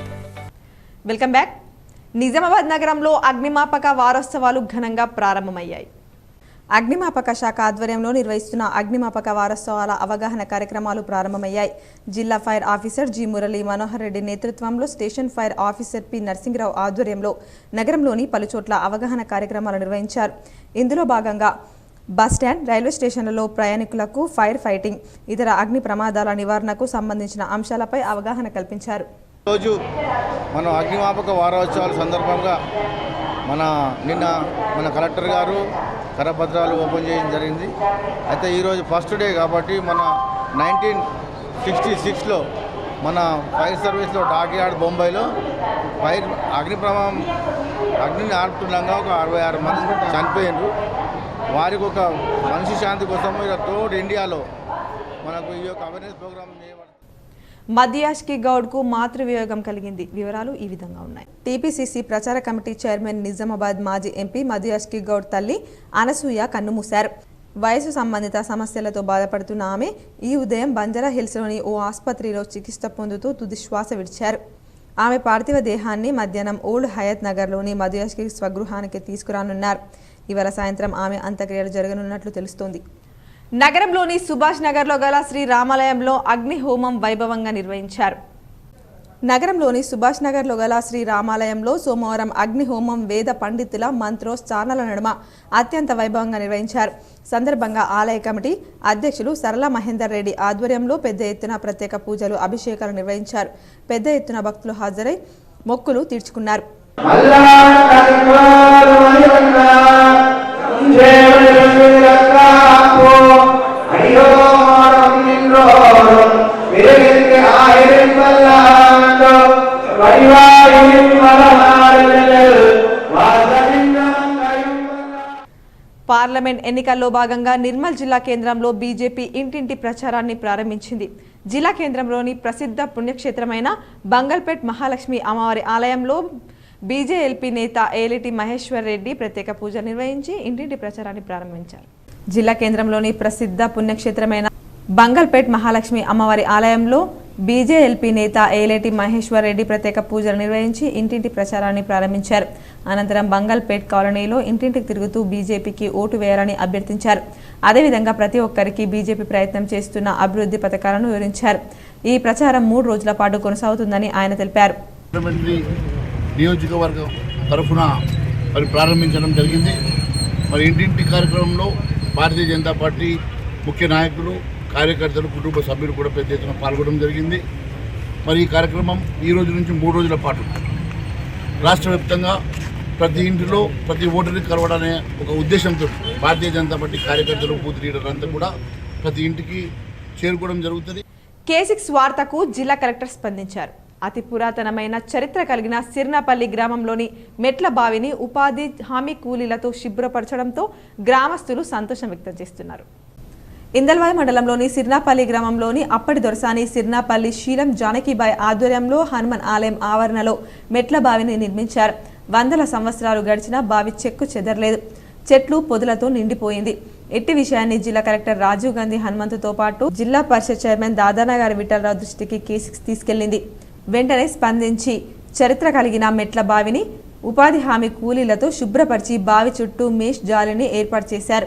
Welcome back. Nizamabad నగరంలో అగ్నిమాపక వారోత్సవాలు ఘనంగా ప్రారంభమయ్యాయి. అగ్నిమాపక శాఖ ఆధ్వర్యంలో నిర్వహిస్తున్న అగ్నిమాపక వారోత్సవాల అవగాహన కార్యక్రమాలు ప్రారంభమయ్యాయి. జిల్లా fire officer G Murali Manohar Reddy నేతృత్వంలో station fire officer P Narasimharao ఆధ్వర్యంలో నగరంలోని పలుచోట్ల అవగాహన కార్యక్రమాలు నిర్వహించారు. ఇందులో భాగంగా బస్టాండ్, రైల్వే స్టేషన్లలో ప్రయాణికులకు ఫైర్ ఫైటింగ్, ఇతర అగ్ని ప్రమాదాల నివారణకు సంబంధించిన అంశాలపై అవగాహన కల్పించారు. రోజు మనం అగ్నిమాపక వారోత్సవాల సందర్భంగా నిన్న మన కలెక్టర్ గారు కరపత్రాలు ఓపెన్ చేయడం జరిగింది. అయితే ఈరోజు ఫస్ట్ డే కాబట్టి మన 1966లో మన ఫైర్ సర్వీస్లో డాక్యార్డ్ బొంబాయిలో అగ్నిని ఆడుతుండగా ఒక 66 మంది చనిపోయారు. వారికి ఒక మనిషి శాంతి కోసం తోడు ఇండియాలో మనకు ఈ యొక్క అవేర్నెస్ ప్రోగ్రామ్ చేయబడుతుంది. మధ్యాష్కి గౌడ్కు మాతృవియోగం కలిగింది. వివరాలు ఈ విధంగా ఉన్నాయి. టీపీసీసీ ప్రచార కమిటీ చైర్మన్ నిజామాబాద్ మాజీ ఎంపీ మధ్యాష్కి గౌడ్ తల్లి అనసూయ కన్నుమూశారు. వయసు సంబంధిత సమస్యలతో బాధపడుతున్న ఆమె ఈ ఉదయం బంజారా హిల్స్లోని ఓ ఆసుపత్రిలో చికిత్స పొందుతూ తుది శ్వాస విడిచారు. ఆమె పార్థివ దేహాన్ని మధ్యాహ్నం ఓల్డ్ హయత్ నగర్లోని మధ్యాష్కి స్వగృహానికి తీసుకురానున్నారు. ఇవాళ సాయంత్రం ఆమె అంత్యక్రియలు జరగనున్నట్లు తెలుస్తోంది. నగరంలోని సుభాష్ నగర్లో గల శ్రీ రామాలయంలో అగ్ని హోమం వైభవంగా నిర్వహించారు. నగరంలోని సుభాష్ నగర్లో గల శ్రీ రామాలయంలో సోమవారం అగ్ని హోమం వేద పండితుల మంత్రోచ్చారణల నడుమ అత్యంత వైభవంగా నిర్వహించారు. సందర్భంగా ఆలయ కమిటీ అధ్యక్షులు సరళ మహేందర్ రెడ్డి ఆధ్వర్యంలో పెద్ద ఎత్తున ప్రత్యేక పూజలు, అభిషేకాలు నిర్వహించారు. పెద్ద ఎత్తున భక్తులు హాజరై మొక్కులు తీర్చుకున్నారు. పార్లమెంట్ ఎన్నికల్లో భాగంగా నిర్మల్ జిల్లా కేంద్రంలో బీజేపీ ఇంటింటి ప్రచారాన్ని ప్రారంభించింది. జిల్లా కేంద్రంలోని ప్రసిద్ధ పుణ్యక్షేత్రమైన బంగల్పేట్ మహాలక్ష్మి అమ్మవారి ఆలయంలో బీజేఎల్పీ నేత ఏలేటి మహేశ్వర్ రెడ్డి ప్రత్యేక పూజ నిర్వహించి ఇంటింటి ప్రచారాన్ని ప్రారంభించారు. జిల్లా కేంద్రంలోని ప్రసిద్ధ పుణ్యక్షేత్రమైన బంగల్పేట్ మహాలక్ష్మి అమ్మవారి ఆలయంలో బీజేఎల్పీ నేత ఏలేటి మహేశ్వర్ రెడ్డి ప్రత్యేక పూజలు నిర్వహించి ఇంటింటి ప్రచారాన్ని ప్రారంభించారు. అనంతరం బంగల్పేట్ కాలనీలో ఇంటింటికి తిరుగుతూ బీజేపీకి ఓటు వేయాలని అభ్యర్థించారు. అదేవిధంగా ప్రతి ఒక్కరికి బీజేపీ ప్రయత్నం చేస్తున్న అభివృద్ధి పథకాలను వివరించారు. ఈ ప్రచారం 3 రోజుల పాటు కొనసాగుతుందని ఆయన తెలిపారు. నియోజకవర్గం తరఫున ప్రారంభించడం జరిగింది. ఇంటింటి కార్యక్రమంలో భారతీయ జనతా పార్టీ ముఖ్య నాయకులు, కార్యకర్తలు, కుటుంబ సభ్యులు కూడా పెద్ద ఎత్తున పాల్గొనడం జరిగింది. ఈ కార్యక్రమం ఈ రోజు నుంచి 3 రోజుల పాటు రాష్ట్ర వ్యాప్తంగా ప్రతి ఇంటిలో ప్రతి ఓటర్ని కలవడనే ఒక ఉద్దేశంతో భారతీయ జనతా పార్టీ కార్యకర్తలు, బూత్ లీడర్లంతా కూడా ప్రతి ఇంటికి చేరుకోవడం జరుగుతుంది. K6 వార్తకు జిల్లా కలెక్టర్ స్పందించారు. అతి పురాతనమైన చరిత్ర కలిగిన సిర్నాపల్లి గ్రామంలోని మెట్ల బావిని ఉపాధి హామీ కూలీలతో శుభ్రపరచడంతో గ్రామస్తులు సంతోషం వ్యక్తం చేస్తున్నారు. ఇందల్వాయి మండలంలోని సిర్నాపల్లి గ్రామంలోని అప్పటి దొరసాని సిర్నాపల్లి శీలం జానకిబాయ్ ఆధ్వర్యంలో హనుమాన్ ఆలయం ఆవరణలో మెట్ల బావిని నిర్మించారు. వందల సంవత్సరాలు గడిచినా బావి చెక్కు చెదరలేదు. చెట్లు పొదలతో నిండిపోయింది. ఇట్టి విషయాన్ని జిల్లా కలెక్టర్ రాజీవ్ గాంధీ హనుమంతుతో పాటు జిల్లా పరిషత్ చైర్మన్ దాదానగారి విఠలరావు దృష్టికి K6 తీసుకెళ్లింది. వెంటనే స్పందించి చరిత్ర కలిగిన మెట్ల బావిని ఉపాధి హామీ కూలీలతో శుభ్రపరిచి బావి చుట్టూ మేష్ జాలిని ఏర్పాటు చేశారు.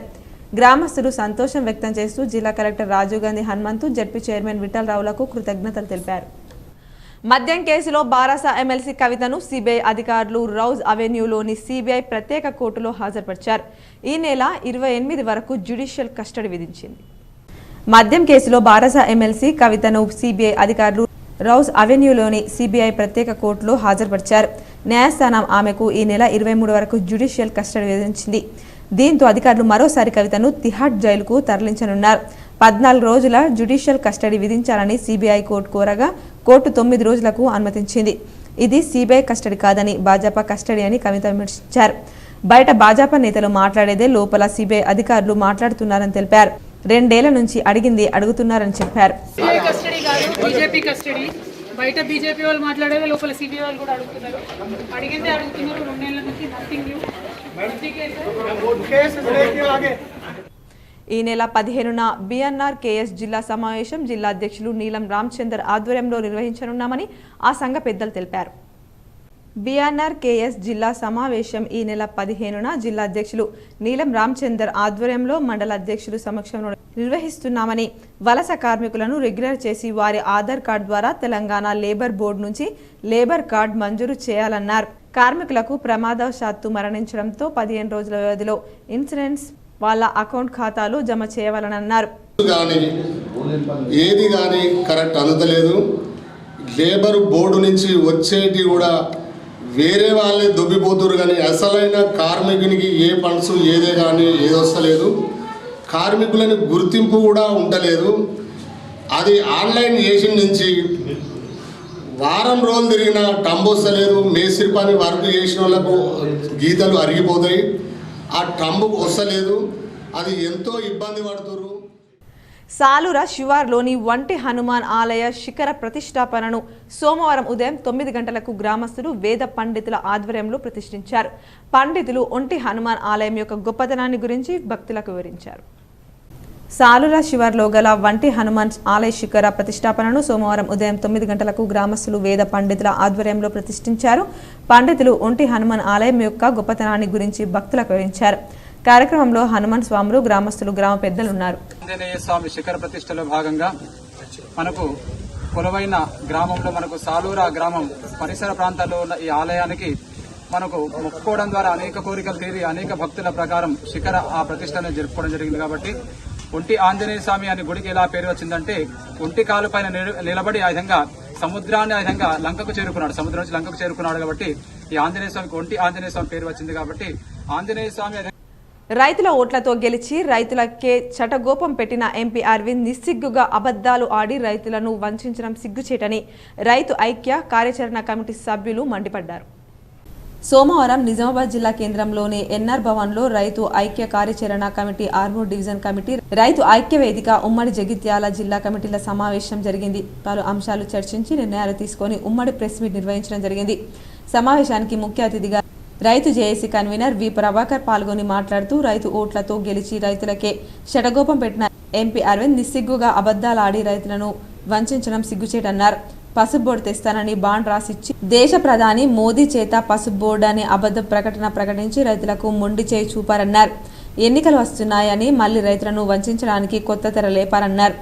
గ్రామస్తులు సంతోషం వ్యక్తం చేస్తూ జిల్లా collector Rajiv Gandhi Hanumanthu, ZP chairman విఠలరావులకు కృతజ్ఞతలు తెలిపారు. మద్యం కేసులో బారాసా ఎమ్మెల్సీ కవితను సిబిఐ అధికారులు రౌజ్ అవెన్యూలోని సిబిఐ ప్రత్యేక కోర్టులో హాజరుపరిచారు. ఈ నెల 28 వరకు జ్యుడిషియల్ కస్టడీ విధించింది. మద్యం కేసులో బారాసా ఎమ్మెల్సీ కవితను సిబిఐ అధికారులు రౌజ్ అవెన్యూలోని సిబిఐ ప్రత్యేక కోర్టులో హాజరుపరిచారు. న్యాయస్థానం ఆమెకు ఈ నెల 23 వరకు జ్యుడిషియల్ కస్టడీ విధించింది. దీంతో అధికారులు మరోసారి కవితను తిహాడ్ జైలుకు తరలించనున్నారు. 14 రోజుల జ్యుడిషియల్ కస్టడీ విధించాలని సిబిఐ కోర్టు కోరగా కోర్టు 9 రోజులకు అనుమతించింది. ఇది సిబిఐ కస్టడీ కాదని భాజపా కస్టడీ అని కవిత విమర్శించారు. బయట భాజపా నేతలు మాట్లాడేదే, లోపల సిబిఐ అధికారులు మాట్లాడుతున్నారని తెలిపారు. 2 ఏళ్ల నుంచి అడిగింది అడుగుతున్నారని చెప్పారు. బయట బీజేపీ వాళ్ళు మాట్లాడేది, లోపల సిబిఐ వాళ్ళు కూడా అడుగుతున్నారు. అడిగిందే అడుగుతున్నారు. 2 ఏళ్ల నుంచి నథింగ్ న్యూ. ఈ నెల 15న బిఎన్ఆర్ కేఎస్ జిల్లా సమావేశం జిల్లా అధ్యక్షులు నీలం రామచందర్ ఆధ్వర్యంలో నిర్వహించనున్నామని ఆ సంఘ పెద్దలు తెలిపారు. బీఎన్ఆర్ కేఎస్ జిల్లా సమావేశం ఈ నెల 15న జిల్లా అధ్యక్షులు నీలం రామచందర్ ఆధ్వర్యంలో మండల అధ్యక్షులు సమక్షంలో నిర్వహిస్తున్నామని, వలస కార్మికులను రెగ్యులర్ చేసి వారి ఆధార్ కార్డు ద్వారా తెలంగాణ లేబర్ బోర్డు నుంచి లేబర్ కార్డు మంజూరు చేయాలన్నారు. కార్మికులకు ప్రమాదవశాత్తు మరణించడంతో 15 రోజుల వ్యవధిలో ఇన్సూరెన్స్ వాళ్ళ అకౌంట్ ఖాతాలు జమ చేయాలన్నారు. ఏది కానీ కరెక్ట్ అందుతలేదు. లేబర్ బోర్డు నుంచి వచ్చేటి కూడా వేరే వాళ్ళే దొబ్బిపోతున్నారు, కానీ అసలైన కార్మికునికి ఏ ఫండ్స్ ఏదే కానీ ఏది వస్తలేదు. కార్మికులని గుర్తింపు కూడా ఉండలేదు. అది ఆన్లైన్ చేసిన నుంచి వారం రోజులు తిరిగిన టంబ్ వస్తలేదు. మేస్త్రి పని వర్క్ చేసిన వాళ్ళకు గీతలు అరిగిపోతాయి, ఆ టంబు వస్తలేదు. అది ఎంతో ఇబ్బంది పడుతున్నారు. సాలూర శివార్లోని వంటి హనుమాన్ ఆలయ శిఖర ప్రతిష్టాపనను సోమవారం ఉదయం 9 గంటలకు గ్రామస్తులు వేద పండితుల ఆధ్వర్యంలో ప్రతిష్ఠించారు. పండితులు ఒంటి హనుమాన్ ఆలయం యొక్క గొప్పతనాన్ని గురించి భక్తులకు వివరించారు. సాలూర శివార్లో గల వంటి హనుమాన్ ఆలయ శిఖర ప్రతిష్టాపనను సోమవారం ఉదయం 9 గంటలకు గ్రామస్తులు వేద పండితుల ఆధ్వర్యంలో ప్రతిష్ఠించారు. పండితులు ఒంటి హనుమాన్ ఆలయం యొక్క గొప్పతనాన్ని గురించి భక్తులకు వివరించారు. కార్యక్రమంలో హనుమాన్ స్వాములు, గ్రామస్తులు, గ్రామ పెద్దలు ఉన్నారు. ఆంజనేయ స్వామి శిఖర ప్రతిష్టలో భాగంగా మనకు కొలువైన గ్రామంలో మనకు సాలూర గ్రామం పరిసర ప్రాంతాల్లో ఉన్న ఈ ఆలయానికి మనకు మొక్కుకోవడం ద్వారా అనేక కోరికలు తీరి అనేక భక్తుల ప్రకారం శిఖర ఆ ప్రతిష్టను జరుపుకోవడం జరిగింది. కాబట్టి ఒంటి ఆంజనేయ స్వామి అనే గుడికి ఎలా పేరు వచ్చిందంటే, ఒంటి కాలు పైన నిలబడి ఆ విధంగా సముద్రాన్ని ఆ విధంగా లంకకు చేరుకున్నాడు, సముద్రం నుంచి లంకకు చేరుకున్నాడు. కాబట్టి ఈ ఆంజనేయ స్వామికి ఒంటి ఆంజనేయ స్వామి పేరు వచ్చింది. కాబట్టి ఆంజనేయ స్వామి రైతుల ఓట్లతో గెలిచి రైతులకే చటగోపం పెట్టిన ఎంపీ అరవింద్ నిస్సిగ్గుగా అబద్దాలు ఆడి రైతులను వంచడం సిగ్గుచేటని రైతు ఐక్య కార్యాచరణ కమిటీ సభ్యులు మండిపడ్డారు. సోమవారం నిజామాబాద్ జిల్లా కేంద్రంలోని ఎన్ఆర్ భవన్లో రైతు ఐక్య కార్యాచరణ కమిటీ, ఆర్మూర్ డివిజన్ కమిటీ, రైతు ఐక్య వేదిక, ఉమ్మడి జగిత్యాల జిల్లా కమిటీల సమావేశం జరిగింది. పలు అంశాలు చర్చించి నిర్ణయాలు తీసుకొని ఉమ్మడి ప్రెస్ మీట్ నిర్వహించడం జరిగింది. సమావేశానికి ముఖ్య అతిథిగా రైతు జేఏసీ కన్వీనర్ వి ప్రభాకర్ పాల్గొని మాట్లాడుతూ, రైతు ఓట్లతో గెలిచి రైతులకే షటగోపం పెట్టిన ఎంపీ అరవింద్ నిస్సిగ్గుగా అబద్దాలాడి రైతులను వంచడం సిగ్గుచేటన్నారు. పసుపు బోర్డు తెస్తానని బాండ్ రాసిచ్చి దేశ ప్రధాని మోదీ చేత పసుపు బోర్డు అనే అబద్ధ ప్రకటన ప్రకటించి రైతులకు మొండి చేయి చూపారన్నారు. ఎన్నికలు వస్తున్నాయని మళ్లీ రైతులను వంచడానికి కొత్త తెర లేపారన్నారు.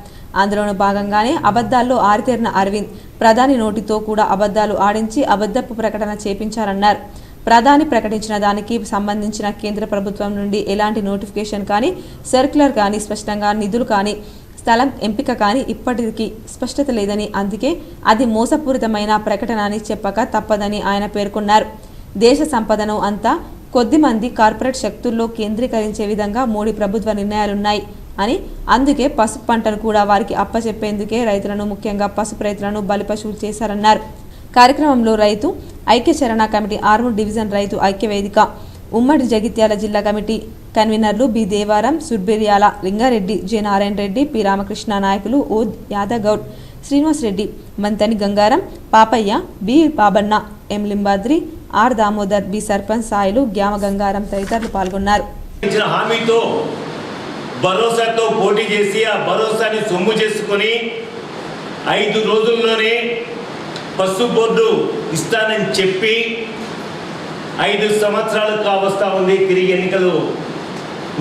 అందులోనూ భాగంగానే అబద్దాల్లో ఆరితేరిన అరవింద్ ప్రధాని నోటితో కూడా అబద్దాలు ఆడించి అబద్ధపు ప్రకటన చేపించారన్నారు. ప్రధాని ప్రకటించిన దానికి సంబంధించిన కేంద్ర ప్రభుత్వం నుండి ఎలాంటి నోటిఫికేషన్ కానీ, సర్క్యులర్ కానీ, స్పష్టంగా నిధులు కానీ, స్థలం ఎంపిక కానీ ఇప్పటికీ స్పష్టత లేదని, అందుకే అది మోసపూరితమైన ప్రకటన అని చెప్పక తప్పదని ఆయన పేర్కొన్నారు. దేశ సంపదను అంతా కొద్దిమంది కార్పొరేట్ శక్తుల్లో కేంద్రీకరించే విధంగా మోడీ ప్రభుత్వ నిర్ణయాలున్నాయి అని, అందుకే పసుపు పంటను కూడా వారికి అప్పచెప్పేందుకే రైతులను, ముఖ్యంగా పసుపు రైతులను బలిపశువులు చేశారన్నారు. కార్యక్రమంలో రైతు ఐక్యచరణ కమిటీ, ఆర్మూర్ డివిజన్ రైతు ఐక్య వేదిక, ఉమ్మడి జగిత్యాల జిల్లా కమిటీ కన్వీనర్లు B Devaram, Surbiryala Lingareddy, J Narayana Reddy, P Ramakrishna నాయకులు, O Yadagoud, Srinivas Reddy, Manthani Gangaram, Papaiah, B Babanna, M Limbadri, R Damodar, B sarpanch Sailu, Gyama Gangaram తదితరులు పాల్గొన్నారు. హామీతో భరోసాతో పోటీ చేసి ఆ భరోసాని సొమ్ము చేసుకొని 5 రోజుల్లోనే పసుపు బోర్డు ఇస్తానని చెప్పి 5 సంవత్సరాలు కావస్తా ఉంది. తిరిగి ఎన్నికలు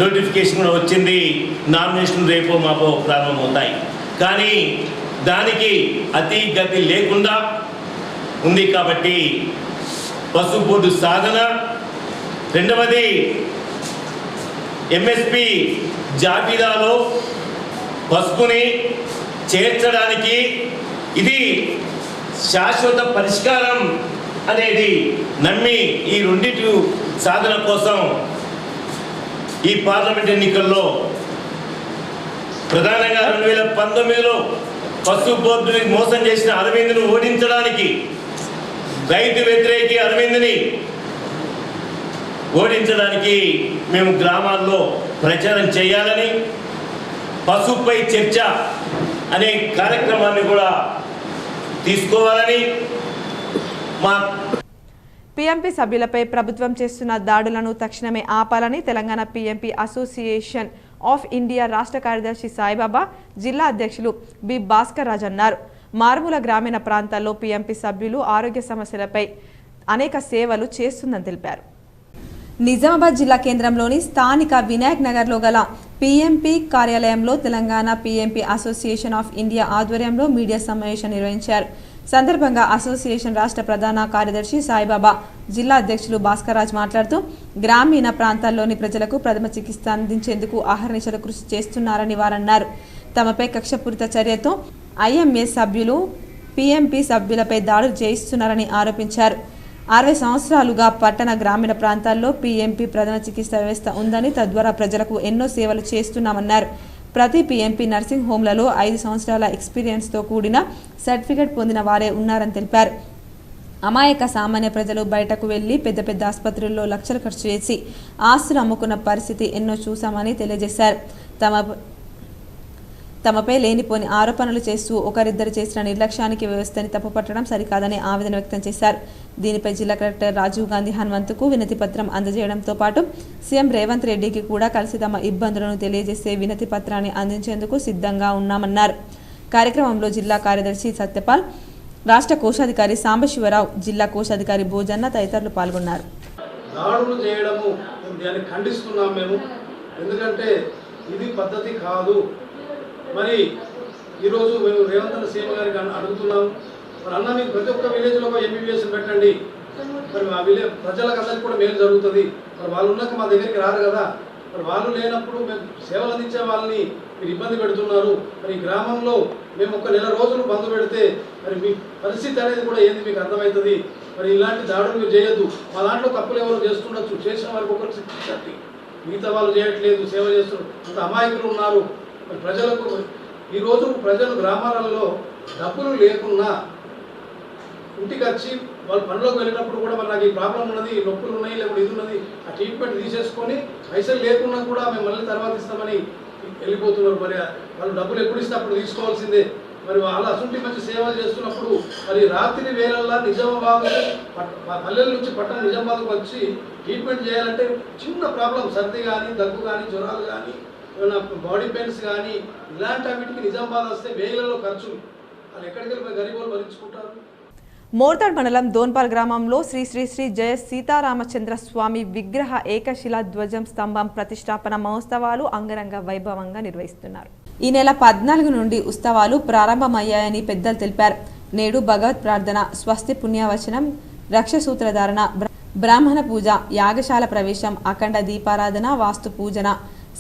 నోటిఫికేషన్ కూడా వచ్చింది. నామినేషన్ రేపో మాపో ప్రారంభమవుతాయి. కానీ దానికి అతి గతి లేకుండా ఉంది. కాబట్టి పసుపు బోర్డు సాధన, రెండవది ఎంఎస్పి జాబితాలో పసుపుని చేర్చడానికి ఇది శాశ్వత పరిష్కారం అనేది నమ్మి ఈ రెండింటి సాధన కోసం ఈ పార్లమెంట్ ఎన్నికల్లో ప్రధానంగా 2019లో పసుపు బోర్డుని మోసం చేసిన అరవింద్ను ఓడించడానికి, రైతు వ్యతిరేకి అరవింద్ని ఓడించడానికి మేము గ్రామాల్లో ప్రచారం చేయాలని, పసుపుపై చర్చ అనే కార్యక్రమాన్ని కూడా తీసుకోవాలని మా పీఎంపీ సభ్యులపై ప్రభుత్వం చేస్తున్న దాడులను తక్షణమే ఆపాలని Telangana PMP association of India రాష్ట్ర కార్యదర్శి సాయిబాబా, జిల్లా అధ్యక్షులు బి భాస్కర్ రాజ్ అన్నారు. మారుమూల గ్రామీణ ప్రాంతాల్లో పీఎంపీ సభ్యులు ఆరోగ్య సమస్యలపై అనేక సేవలు చేస్తుందని తెలిపారు. నిజామాబాద్ జిల్లా కేంద్రంలోని స్థానిక వినాయక్ నగర్లో గల పీఎంపీ కార్యాలయంలో Telangana PMP association of India ఆధ్వర్యంలో మీడియా సమావేశం నిర్వహించారు. సందర్భంగా అసోసియేషన్ రాష్ట్ర ప్రధాన కార్యదర్శి సాయిబాబా, జిల్లా అధ్యక్షులు భాస్కర్రాజ్ మాట్లాడుతూ గ్రామీణ ప్రాంతాల్లోని ప్రజలకు ప్రథమ చికిత్స అందించేందుకు అహర్నిశలు కృషి చేస్తున్నారని వారన్నారు. తమపై కక్షపూరిత చర్యతో ఐఎంఎస్ సభ్యులు పీఎంపీ సభ్యులపై దాడులు చేయిస్తున్నారని ఆరోపించారు. 60 సంవత్సరాలుగా పట్టణ గ్రామీణ ప్రాంతాల్లో పీఎంపీ ప్రథమ చికిత్స వ్యవస్థ ఉందని, తద్వారా ప్రజలకు ఎన్నో సేవలు చేస్తున్నామన్నారు. ప్రతి పీఎంపీ నర్సింగ్ హోంలలో 5 సంవత్సరాల ఎక్స్పీరియన్స్తో కూడిన సర్టిఫికెట్ పొందిన వారే ఉన్నారని తెలిపారు. అమాయక సామాన్య ప్రజలు బయటకు వెళ్లి పెద్ద పెద్ద ఆసుపత్రుల్లో లక్షలు ఖర్చు చేసి ఆస్తులు అమ్ముకున్న పరిస్థితి ఎన్నో చూశామని తెలియజేశారు. తమపై లేనిపోని ఆరోపణలు చేస్తూ ఒకరిద్దరు చేసిన నిర్లక్ష్యానికి వ్యవస్థని తప్పుపట్టడం సరికాదని ఆవేదన వ్యక్తం చేశారు. దీనిపై జిల్లా కలెక్టర్ రాజీవ్ గాంధీ హనుమంతుకు వినతి పత్రం అందజేయడంతో పాటు సీఎం రేవంత్ రెడ్డికి కూడా కలిసి తమ ఇబ్బందులను తెలియజేసే వినతి పత్రాన్ని అందించేందుకు సిద్ధంగా ఉన్నామన్నారు. కార్యక్రమంలో జిల్లా కార్యదర్శి సత్యపాల్, రాష్ట్ర కోశాధికారి సాంబశివరావు, జిల్లా కోశాధికారి భోజన్న తదితరులు పాల్గొన్నారు. దాడులు చేయడము దాన్ని ఖండిస్తున్నాం మేము, ఎందుకంటే ఇది పద్ధతి కాదు. మరి ఈరోజు మేము రేవంత్ సీఎం గారికి అడుగుతున్నాం, మరి అన్న మీకు ప్రతి ఒక్క విలేజ్లో ఎంబీబీఎస్ పెట్టండి, మరి మా ప్రజలకు అందరికీ కూడా మేలు జరుగుతుంది. మరి వాళ్ళు ఉన్నాక మా దగ్గరికి రారు కదా, మరి వాళ్ళు లేనప్పుడు మేము సేవలు అందించే వాళ్ళని మీరు ఇబ్బంది పెడుతున్నారు. మరి ఈ గ్రామంలో మేము ఒక నెల రోజులు బంద్ పెడితే మరి మీ పరిస్థితి అనేది కూడా ఏంది మీకు అర్థమవుతుంది. మరి ఇలాంటి దాడులు మీరు చేయొద్దు. మా దాంట్లో తప్పులు ఎవరు చేస్తుండొచ్చు, చేసిన వారికి ఒకరికి శిక్షించండి, మిగతా వాళ్ళు చేయట్లేదు, సేవ చేస్తున్నారు, అంత అమాయకులు ఉన్నారు. మరి ప్రజలకు ఈరోజు ప్రజలు గ్రామాలలో డబ్బులు లేకున్నా ఇంటికి వచ్చి వాళ్ళు పనిలోకి వెళ్ళినప్పుడు కూడా మరి నాకు ఈ ప్రాబ్లం ఉన్నది, నొప్పులు ఉన్నాయి, లేకపోతే ఇది ఉన్నది, ఆ ట్రీట్మెంట్ తీసేసుకొని పైసలు లేకున్నా కూడా మేము మళ్ళీ తర్వాత ఇస్తామని వెళ్ళిపోతున్నారు. మరి వాళ్ళు డబ్బులు ఎప్పుడు ఇస్తే అప్పుడు తీసుకోవాల్సిందే. మరి వాళ్ళు అసంటి మంచి సేవలు చేస్తున్నప్పుడు మరి రాత్రి వేళల్లో నిజామాబాద్ పల్లెల నుంచి పట్టణం నిజామాబాద్కు వచ్చి ట్రీట్మెంట్ చేయాలంటే చిన్న ప్రాబ్లం, సర్ది కానీ, దగ్గు కానీ, జ్వరాలు కానీ, ఏమైనా బాడీ పెయిన్స్ కానీ ఇలాంటి వీటికి నిజామాబాద్ వస్తే వేలలో ఖర్చులు, వాళ్ళు ఎక్కడికి వెళ్ళి గరీబ్ భరించుకుంటారు. మోర్తాడ్ మండలం దోన్పాల్ గ్రామంలో శ్రీ శ్రీ శ్రీ జయ సీతారామచంద్ర స్వామి విగ్రహ ఏకశిలా ధ్వజం స్తంభం ప్రతిష్టాపన మహోత్సవాలు అంగరంగ వైభవంగా నిర్వహిస్తున్నారు. ఈ నెల 14 నుండి ఉత్సవాలు ప్రారంభమయ్యాయని పెద్దలు తెలిపారు. నేడు భగవత్ ప్రార్థన, స్వస్తి పుణ్యవచనం, రక్షసూత్రధారణ, బ్రాహ్మణ పూజ, యాగశాల ప్రవేశం, అఖండ దీపారాధన, వాస్తు పూజన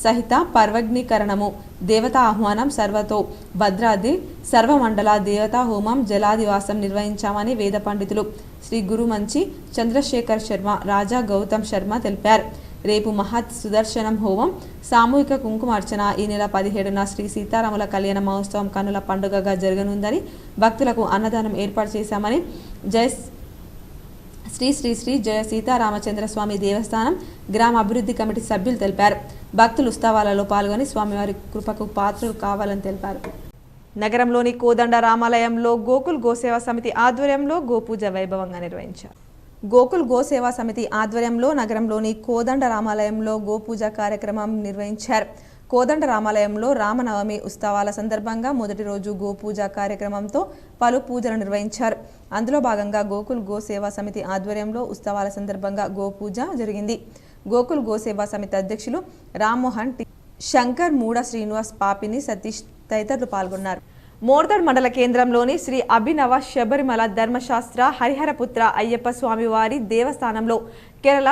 సహిత పర్వగ్నీకరణము, దేవతా ఆహ్వానం, సర్వతో భద్రాది సర్వమండల దేవతా హోమం, జలాదివాసం నిర్వహించామని వేద పండితులు శ్రీ గురుమంచి చంద్రశేఖర్ శర్మ, రాజా గౌతమ్ శర్మ తెలిపారు. రేపు మహత్ సుదర్శనం హోమం, సామూహిక కుంకుమార్చన, ఈ నెల 17న శ్రీ సీతారాముల కళ్యాణ మహోత్సవం కన్నుల పండుగగా జరగనుందని, భక్తులకు అన్నదానం ఏర్పాటు చేశామని శ్రీ శ్రీ శ్రీ జయ సీతారామచంద్ర స్వామి దేవస్థానం గ్రామ అభివృద్ధి కమిటీ సభ్యులు తెలిపారు. భక్తులు ఉత్సవాలలో పాల్గొని స్వామివారి కృపకు పాత్రలు కావాలని తెలిపారు. నగరంలోని కోదండ రామాలయంలో గోకుల్ గోసేవా సమితి ఆధ్వర్యంలో గోపూజ వైభవంగా నిర్వహించారు. గోకుల్ గోసేవా సమితి ఆధ్వర్యంలో నగరంలోని కోదండ రామాలయంలో గోపూజ కార్యక్రమం నిర్వహించారు. కోదండ రామాలయంలో రామనవమి ఉత్సవాల సందర్భంగా మొదటి రోజు గోపూజ కార్యక్రమంతో పలు పూజలు నిర్వహించారు. అందులో భాగంగా గోకుల్ గోసేవా సమితి ఆధ్వర్యంలో ఉత్సవాల సందర్భంగా గోపూజ జరిగింది. గోకుల్ గోసేవా సమితి అధ్యక్షులు రామ్మోహన్, శంకర్, మూడ శ్రీనివాస్, పాపిని సతీష్ తదితరులు పాల్గొన్నారు. మోర్తాడ్ మండల కేంద్రంలోని శ్రీ అభినవ శబరిమల ధర్మశాస్త్ర హరిహరపుత్ర అయ్యప్ప స్వామివారి దేవస్థానంలో కేరళ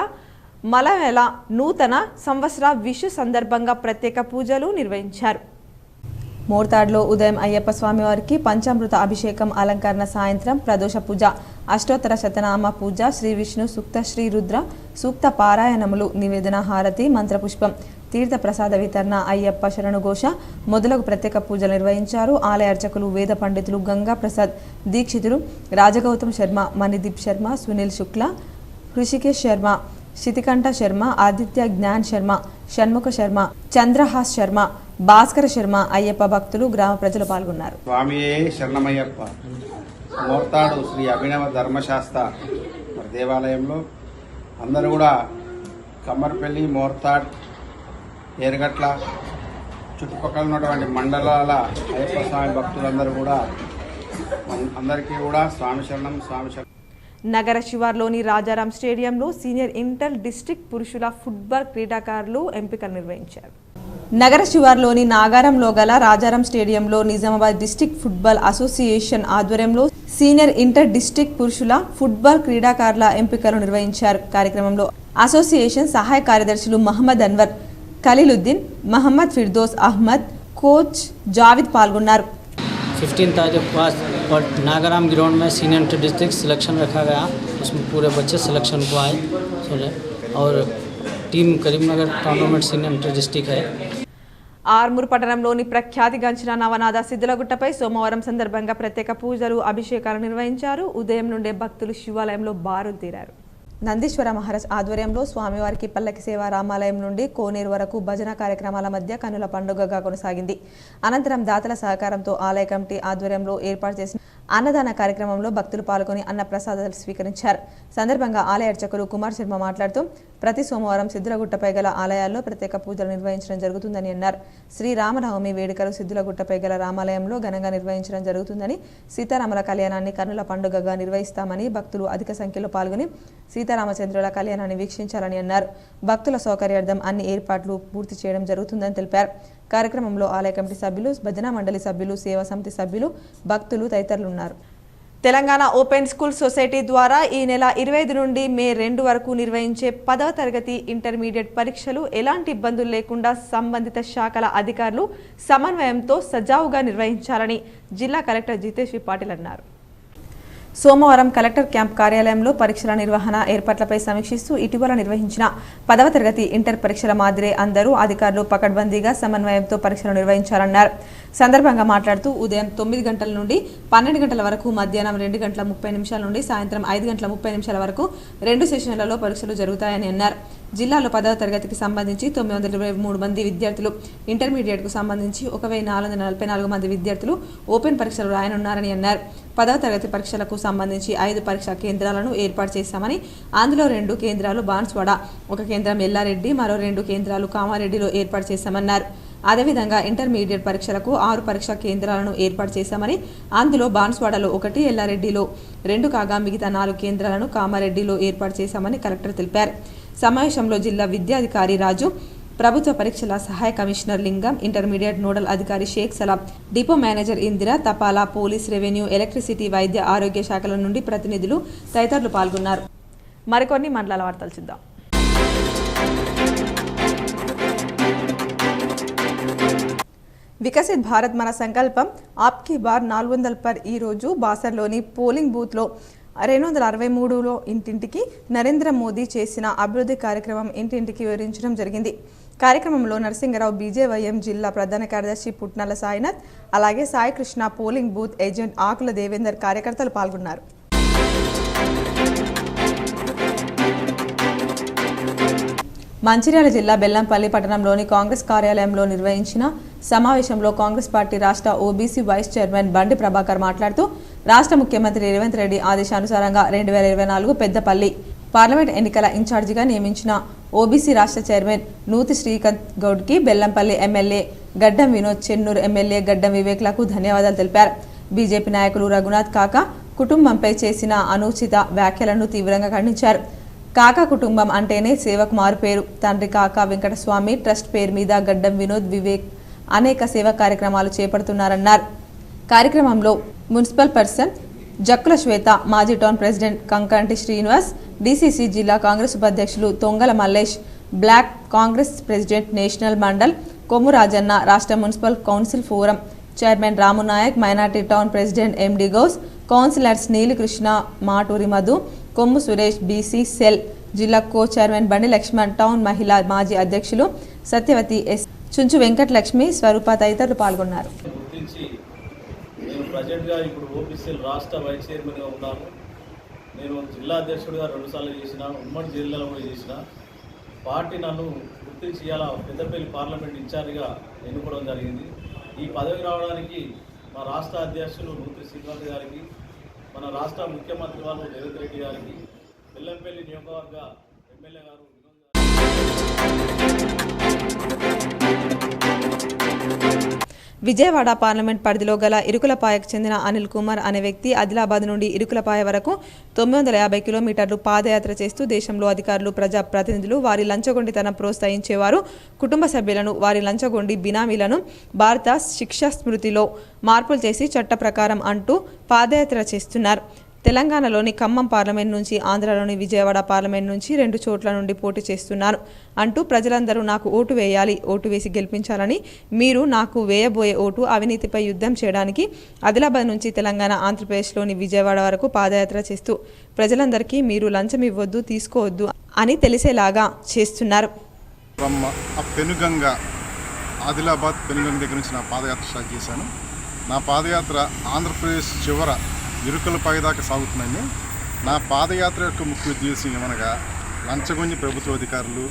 మలయాళ నూతన సంవత్సర విషు సందర్భంగా ప్రత్యేక పూజలు నిర్వహించారు. మోర్తాడ్లో ఉదయం అయ్యప్ప స్వామివారికి పంచామృత అభిషేకం, అలంకరణ, సాయంత్రం ప్రదోష పూజ, అష్టోత్తర శతనామ పూజ, శ్రీ విష్ణు సూక్త, శ్రీ రుద్ర సూక్త పారాయణములు, నివేదన, హారతి, మంత్రపుష్పం, తీర్థ ప్రసాద వితరణ, అయ్యప్ప శరణుఘోష మొదలగు ప్రత్యేక పూజలు నిర్వహించారు. ఆలయ అర్చకులు, వేద పండితులు, గంగా ప్రసాద్ దీక్షితులు, రాజగౌతమ్ శర్మ, మణిదీప్ శర్మ, సునీల్ శుక్ల, హృషికేశ్ శర్మ, శితికంఠ శర్మ, ఆదిత్య జ్ఞాన్ శర్మ, షణ్ముఖ శర్మ, చంద్రహాస్ శర్మ, భాస్కర శర్మ, అయ్యప్ప భక్తులు, గ్రామ ప్రజలు పాల్గొన్నారు. స్వామియే శరణమయ్యప్ప. మోర్తాడు శ్రీ అభినవ ధర్మశాస్త్ర దేవాలయంలో అందరూ కూడా కమ్మర్పల్లి, మోర్తాడ్, ఏరగట్ల చుట్టుపక్కల ఉన్నటువంటి మండలాల అయ్యప్ప స్వామి భక్తులందరూ కూడా అందరికీ కూడా స్వామి శరణం, స్వామి శరణం. నగర శివార్లోని రాజారాం స్టేడియంలో సీనియర్ ఇంటర్ డిస్ట్రిక్ట్ పురుషుల ఫుట్బాల్ క్రీడాకారులు ఎంపికలు నిర్వహించారు. నగర శివార్లోని నాగారంలో గల రాజారాం స్టేడియంలో నిజామాబాద్ డిస్ట్రిక్ట్ ఫుట్బాల్ అసోసియేషన్ ఆధ్వర్యంలో సీనియర్ ఇంటర్ డిస్ట్రిక్ట్ పురుషుల ఫుట్బాల్ క్రీడాకారుల ఎంపికలు నిర్వహించారు. కార్యక్రమంలో అసోసియేషన్ సహాయ కార్యదర్శులు మహమ్మద్ అన్వర్, ఖలీలుద్దీన్, మహమ్మద్ ఫిర్దోస్ అహ్మద్, కోచ్ జావిద్ పాల్గొన్నారు. 15 तारीख को और नागाराम ग्राउंड में सीनियर इंटर डिस्ट्रिक्ट सिलेक्शन रखा गया. उसमें पूरे बच्चे सिलेक्शन को आए और team Karimnagar tournament senior inter district है. ఆర్మూర్ పట్టణంలోని ప్రఖ్యాతిగాంచిన నవనాథ సిద్ధులగుట్టపై సోమవారం సందర్భంగా ప్రత్యేక పూజలు, అభిషేకాలు నిర్వహించారు. ఉదయం నుండే భక్తులు శివాలయంలో బారులు తీరారు. నందీశ్వర మహారాజ్ ఆధ్వర్యంలో స్వామివారికి పల్లకి సేవ రామాలయం నుండి కోనేరు వరకు భజన కార్యక్రమాల మధ్య కన్నుల పండుగగా కొనసాగింది. అనంతరం దాతల సహకారంతో ఆలయ కమిటీ ఆధ్వర్యంలో ఏర్పాటు చేసిన అన్నదాన కార్యక్రమంలో భక్తులు పాల్గొని అన్న ప్రసాదాలు స్వీకరించారు. సందర్భంగా ఆలయ అర్చకులు కుమార్ శర్మ మాట్లాడుతూ ప్రతి సోమవారం సిద్ధులగుట్టపై గల ఆలయాల్లో ప్రత్యేక పూజలు నిర్వహించడం జరుగుతుందని అన్నారు. శ్రీరామనవమి వేడుకలు సిద్ధులగుట్టపై గల రామాలయంలో ఘనంగా నిర్వహించడం జరుగుతుందని, సీతారాముల కళ్యాణాన్ని కన్నుల పండుగగా నిర్వహిస్తామని, భక్తులు అధిక సంఖ్యలో పాల్గొని సీతారామచంద్రుల కళ్యాణాన్ని వీక్షించాలని అన్నారు. భక్తుల సౌకర్యార్థం అన్ని ఏర్పాట్లు పూర్తి చేయడం జరుగుతుందని తెలిపారు. కార్యక్రమంలో ఆలయ కమిటీ సభ్యులు, భజన మండలి సభ్యులు, సేవా సమితి సభ్యులు, భక్తులు తదితరులు ఉన్నారు. తెలంగాణ ఓపెన్ స్కూల్ సొసైటీ ద్వారా ఈ నెల 25 నుండి మే 2 వరకు నిర్వహించే 10వ తరగతి ఇంటర్మీడియట్ పరీక్షలు ఎలాంటి ఇబ్బందులు లేకుండా సంబంధిత శాఖల అధికారులు సమన్వయంతో సజావుగా నిర్వహించాలని జిల్లా కలెక్టర్ జితేష్ వి పాటిల్ అన్నారు. సోమవారం కలెక్టర్ క్యాంప్ కార్యాలయంలో పరీక్షల నిర్వహణ ఏర్పాట్లపై సమీక్షిస్తూ ఇటీవల నిర్వహించిన 10వ తరగతి ఇంటర్ పరీక్షల మాదిరే అందరూ అధికారులు పకడ్బందీగా సమన్వయంతో పరీక్షలు నిర్వహించాలన్నారు. సందర్భంగా మాట్లాడుతూ ఉదయం 9 గంటల నుండి 12 గంటల వరకు, మధ్యాహ్నం 2 గంటల 30 నిమిషాల నుండి సాయంత్రం 5 గంటల 30 నిమిషాల వరకు 2 సెషన్లలో పరీక్షలు జరుగుతాయని అన్నారు. జిల్లాలో 10వ తరగతికి సంబంధించి 923 మంది విద్యార్థులు, ఇంటర్మీడియట్కు సంబంధించి 1444 మంది విద్యార్థులు ఓపెన్ పరీక్షలు రాయనున్నారని అన్నారు. 10వ తరగతి పరీక్షలకు సంబంధించి 5 పరీక్షా కేంద్రాలను ఏర్పాటు చేశామని, అందులో 2 కేంద్రాలు బాన్స్వాడ, 1 కేంద్రం ఎల్లారెడ్డి, మరో 2 కేంద్రాలు కామారెడ్డిలో ఏర్పాటు చేశామన్నారు. అదేవిధంగా ఇంటర్మీడియట్ పరీక్షలకు 6 పరీక్షా కేంద్రాలను ఏర్పాటు చేశామని, అందులో బాన్స్వాడలో 1, ఎల్లారెడ్డిలో 2 కాగా మిగతా 4 కేంద్రాలను కామారెడ్డిలో ఏర్పాటు చేశామని కలెక్టర్ తెలిపారు. సమావేశంలో జిల్లా విద్యాధికారి రాజు, ప్రభుత్వ పరీక్షల సహాయ కమిషనర్ లింగం, ఇంటర్మీడియట్ నోడల్ అధికారి షేక్ సలాం, డిపో మేనేజర్ ఇందిర, తపాలా, పోలీస్, రెవెన్యూ, ఎలక్ట్రిసిటీ, వైద్య ఆరోగ్య శాఖల నుండి ప్రతినిధులు తదితరులు పాల్గొన్నారు. మరికొన్ని మండలాల వార్తలు చూద్దాం. వికసిత్ భారత్ మన సంకల్పం ఆప్కి బార్ 400 పర్ ఈ రోజు బాసర్లోని పోలింగ్ బూత్లో 263లో ఇంటింటికి నరేంద్ర మోదీ చేసిన అభివృద్ధి కార్యక్రమం ఇంటింటికి వివరించడం జరిగింది. కార్యక్రమంలో నరసింగరావు బీజేవైఎం జిల్లా ప్రధాన కార్యదర్శి పుట్నాల సాయినాథ్, అలాగే Sai Krishna, polling booth agent Akula Devender కార్యకర్తలు పాల్గొన్నారు. మంచిర్యాల జిల్లా బెల్లంపల్లి పట్టణంలోని కాంగ్రెస్ కార్యాలయంలో నిర్వహించిన సమావేశంలో కాంగ్రెస్ పార్టీ రాష్ట్ర ఓబీసీ వైస్ చైర్మన్ బండి ప్రభాకర్ మాట్లాడుతూ రాష్ట్ర ముఖ్యమంత్రి రేవంత్ రెడ్డి ఆదేశానుసారంగా 2024 పెద్దపల్లి పార్లమెంట్ ఎన్నికల ఇన్ఛార్జిగా నియమించిన ఓబీసీ రాష్ట్ర చైర్మన్ నూతి శ్రీకాంత్ గౌడ్కి బెల్లంపల్లి ఎమ్మెల్యే గడ్డం వినోద్, చెన్నూరు ఎమ్మెల్యే గడ్డం వివేక్లకు ధన్యవాదాలు తెలిపారు. బీజేపీ నాయకులు రఘునాథ్ కాకా కుటుంబంపై చేసిన అనుచిత వ్యాఖ్యలను తీవ్రంగా ఖండించారు. కాకా కుటుంబం అంటేనే సేవకు మారుపేరు. తండ్రి కాకా వెంకటస్వామి ట్రస్ట్ పేరు మీద గడ్డం వినోద్, వివేక్ అనేక సేవా కార్యక్రమాలు చేపడుతున్నారన్నారు. కార్యక్రమంలో మున్సిపల్ పర్సన్ జక్కుల శ్వేత, మాజీ town president Kankanti Srinivas, DCC జిల్లా కాంగ్రెస్ ఉపాధ్యక్షులు Tongala Mallesh, block Congress president national మండల్ కొమ్ము రాజన్న, రాష్ట్ర municipal council forum chairman Ramu Naik, minority town president MD Gouse, councillors Nilikrishna, Maturi Madhu, Kommu Suresh, BC cell జిల్లా co chairman Bandi Laxman, town మహిళా మాజీ అధ్యక్షులు సత్యవతి ఎస్, చుంచు వెంకటలక్ష్మి, స్వరూప తదితరులు పాల్గొన్నారు. నేను ప్రజెంట్గా ఇప్పుడు ఓబీసీ రాష్ట్ర వైస్ చైర్మన్గా ఉన్నాను. నేను జిల్లా అధ్యక్షుడిగా 2 సార్లు చేసిన, ఉమ్మడి జిల్లాలో కూడా చేసిన. పార్టీ నన్ను గుర్తించి ఇలా పెద్దపల్లి పార్లమెంట్ ఇన్ఛార్జిగా ఎన్నుకోవడం జరిగింది. ఈ పదవి రావడానికి మా రాష్ట్ర అధ్యక్షులు నూతి శ్రీకాంత్ గారికి, మన రాష్ట్ర ముఖ్యమంత్రి వాళ్ళు రేవంత్ రెడ్డి గారికి, బెల్లంపల్లి నియోజకవర్గ ఎమ్మెల్యే గారు విజయవాడ పార్లమెంట్ పరిధిలో గల ఇరుకులపాయకు చెందిన అనిల్ కుమార్ అనే వ్యక్తి ఆదిలాబాద్ నుండి ఇరుకులపాయ వరకు 950 కిలోమీటర్లు పాదయాత్ర చేస్తూ దేశంలో అధికారులు, ప్రజా ప్రతినిధులు వారి లంచగొండితనం ప్రోత్సహించేవారు, కుటుంబ సభ్యులను, వారి లంచగొండి బినామీలను భారత శిక్షా స్మృతిలో మార్పులు చేసి చట్ట ప్రకారం అంటూ పాదయాత్ర చేస్తున్నారు. తెలంగాణలోని ఖమ్మం పార్లమెంట్ నుంచి, ఆంధ్రలోని విజయవాడ పార్లమెంట్ నుంచి 2 చోట్ల నుండి పోటీ చేస్తున్నాను అంటూ ప్రజలందరూ నాకు ఓటు వేయాలి, ఓటు వేసి గెలిపించాలని, మీరు నాకు వేయబోయే ఓటు అవినీతిపై యుద్ధం చేయడానికి ఆదిలాబాద్ నుంచి తెలంగాణ, ఆంధ్రప్రదేశ్లోని విజయవాడ వరకు పాదయాత్ర చేస్తూ ప్రజలందరికీ మీరు లంచం ఇవ్వద్దు, తీసుకోవద్దు అని తెలిసేలాగా చేస్తున్నారు. పెనుగంగ ఆదిలాబాద్ పెనుగంగ దగ్గర నుంచి నా పాదయాత్ర స్టార్ట్ చేశాను. నా పాదయాత్ర ఆంధ్రప్రదేశ్ చివర ఇరుకులపాయ దాకా సాగుతుందండి. నా పాదయాత్ర యొక్క ముఖ్య ఉద్దేశం ఏమనగా లంచగొంజి ప్రభుత్వ అధికారులు,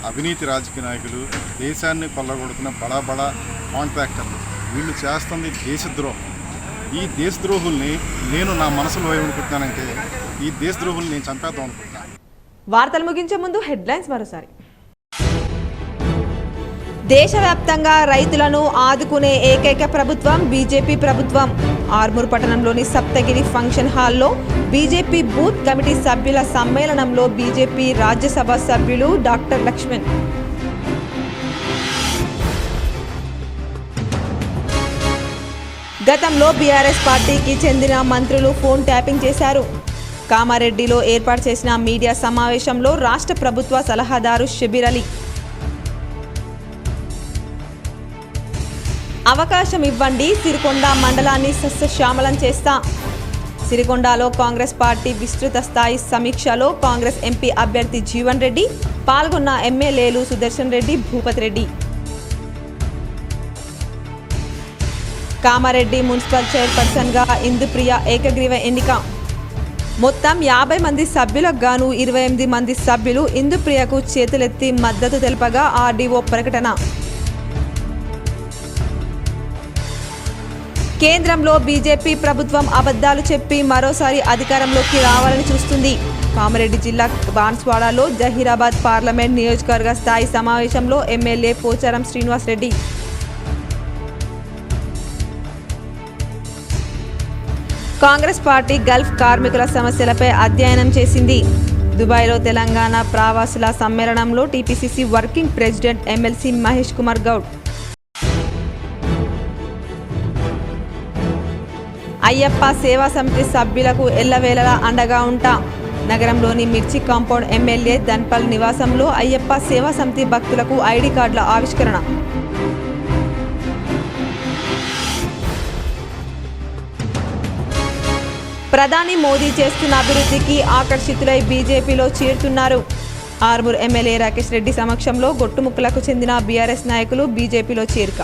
అవినీతి రాజకీయ నాయకులు, దేశాన్ని కొల్లగొడుతున్న బడా కాంట్రాక్టర్లు, వీళ్ళు చేస్తుంది దేశద్రోహం. ఈ దేశద్రోహుల్ని నేను నా మనసులో ఏమనుకుంటున్నానంటే ఈ దేశద్రోహుల్ని నేను చంపేద్దాం అనుకుంటున్నాను. వార్తలు ముగించే ముందు హెడ్లైన్స్ మరోసారి. దేశవ్యాప్తంగా రైతులను ఆదుకునే ఏకైక ప్రభుత్వం బీజేపీ ప్రభుత్వం. ఆర్మూర్ పట్టణంలోని సప్తగిరి ఫంక్షన్ హాల్లో బీజేపీ బూత్ కమిటీ సభ్యుల సమ్మేళనంలో బీజేపీ రాజ్యసభ సభ్యులు డాక్టర్ లక్ష్మణ్. గతంలో బీఆర్ఎస్ పార్టీకి చెందిన మంత్రులు ఫోన్ ట్యాపింగ్ చేశారు. కామారెడ్డిలో ఏర్పాటు చేసిన మీడియా సమావేశంలో రాష్ట్ర ప్రభుత్వ సలహాదారు షబీర్ అలీ. అవకాశం ఇవ్వండి, సిరికొండ మండలాన్ని సస్యశ్యామలం చేస్తా. సిరికొండలో కాంగ్రెస్ పార్టీ విస్తృత స్థాయి సమీక్షలో కాంగ్రెస్ ఎంపీ అభ్యర్థి జీవన్ రెడ్డి, పాల్గొన్న ఎమ్మెల్యేలు సుదర్శన్ రెడ్డి, భూపతి రెడ్డి. కామారెడ్డి మున్సిపల్ చైర్పర్సన్గా ఇందుప్రియ ఏకగ్రీవ ఎన్నిక. మొత్తం 50 మంది సభ్యులకు గాను 28 మంది సభ్యులు ఇందుప్రియకు చేతులెత్తి మద్దతు తెలపగా ఆర్డీఓ ప్రకటన. కేంద్రంలో బీజేపీ ప్రభుత్వం అబద్ధాలు చెప్పి మరోసారి అధికారంలోకి రావాలని చూస్తుంది. కామారెడ్డి జిల్లా బాన్స్వాడలో జహీరాబాద్ పార్లమెంట్ నియోజకవర్గ స్థాయి సమావేశంలో MLA Pocharam Srinivas Reddy. Congress party Gulf కార్మికుల సమస్యలపై అధ్యయనం చేసింది. దుబాయ్లో తెలంగాణ ప్రవాసుల సమ్మేళనంలో TPCC working president MLC Mahesh Kumar Goud. Ayyappa Seva Samiti సభ్యులకు ఎల్లవేళలా అండగా ఉంటా. నగరంలోని మిర్చి కాంపౌండ్ ఎమ్మెల్యే ధన్పల్ నివాసంలో అయ్యప్ప సేవా సమితి భక్తులకు ఐడి కార్డుల ఆవిష్కరణ. ప్రధాని మోదీ చేస్తున్న అభివృద్ధికి ఆకర్షితులై బీజేపీలో చేరుతున్నారు. ఆర్మూర్ ఎమ్మెల్యే రాకేష్ రెడ్డి సమక్షంలో గొట్టుముక్కలకు చెందిన బీఆర్ఎస్ నాయకులు బీజేపీలో చేరిక.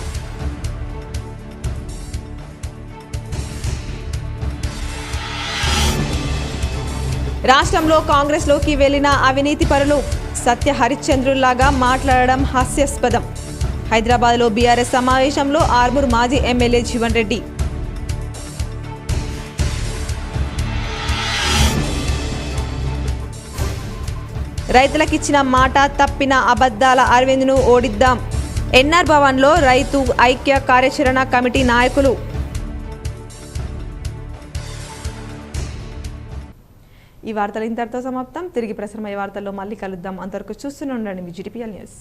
రాష్ట్రంలో కాంగ్రెస్లోకి వెళ్లిన అవినీతి పరులు సత్య హరిశ్చంద్రుల్లాగా మాట్లాడడం హాస్యాస్పదం. హైదరాబాద్లో బీఆర్ఎస్ సమావేశంలో ఆర్మూర్ మాజీ ఎమ్మెల్యే జీవన్ రెడ్డి. రైతులకిచ్చిన మాట తప్పిన అబద్ధాల అరవింద్ను ఓడిద్దాం. ఎన్ఆర్ భవన్లో రైతు ఐక్య కార్యాచరణ కమిటీ నాయకులు. ఈ వార్తలు ఇంతటితో సమాప్తం. తిరిగి ప్రసారమయ్యే వార్తల్లో మళ్ళీ కలుద్దాం. అంతవరకు చూస్తూనే ఉండండి మీ GTPL న్యూస్.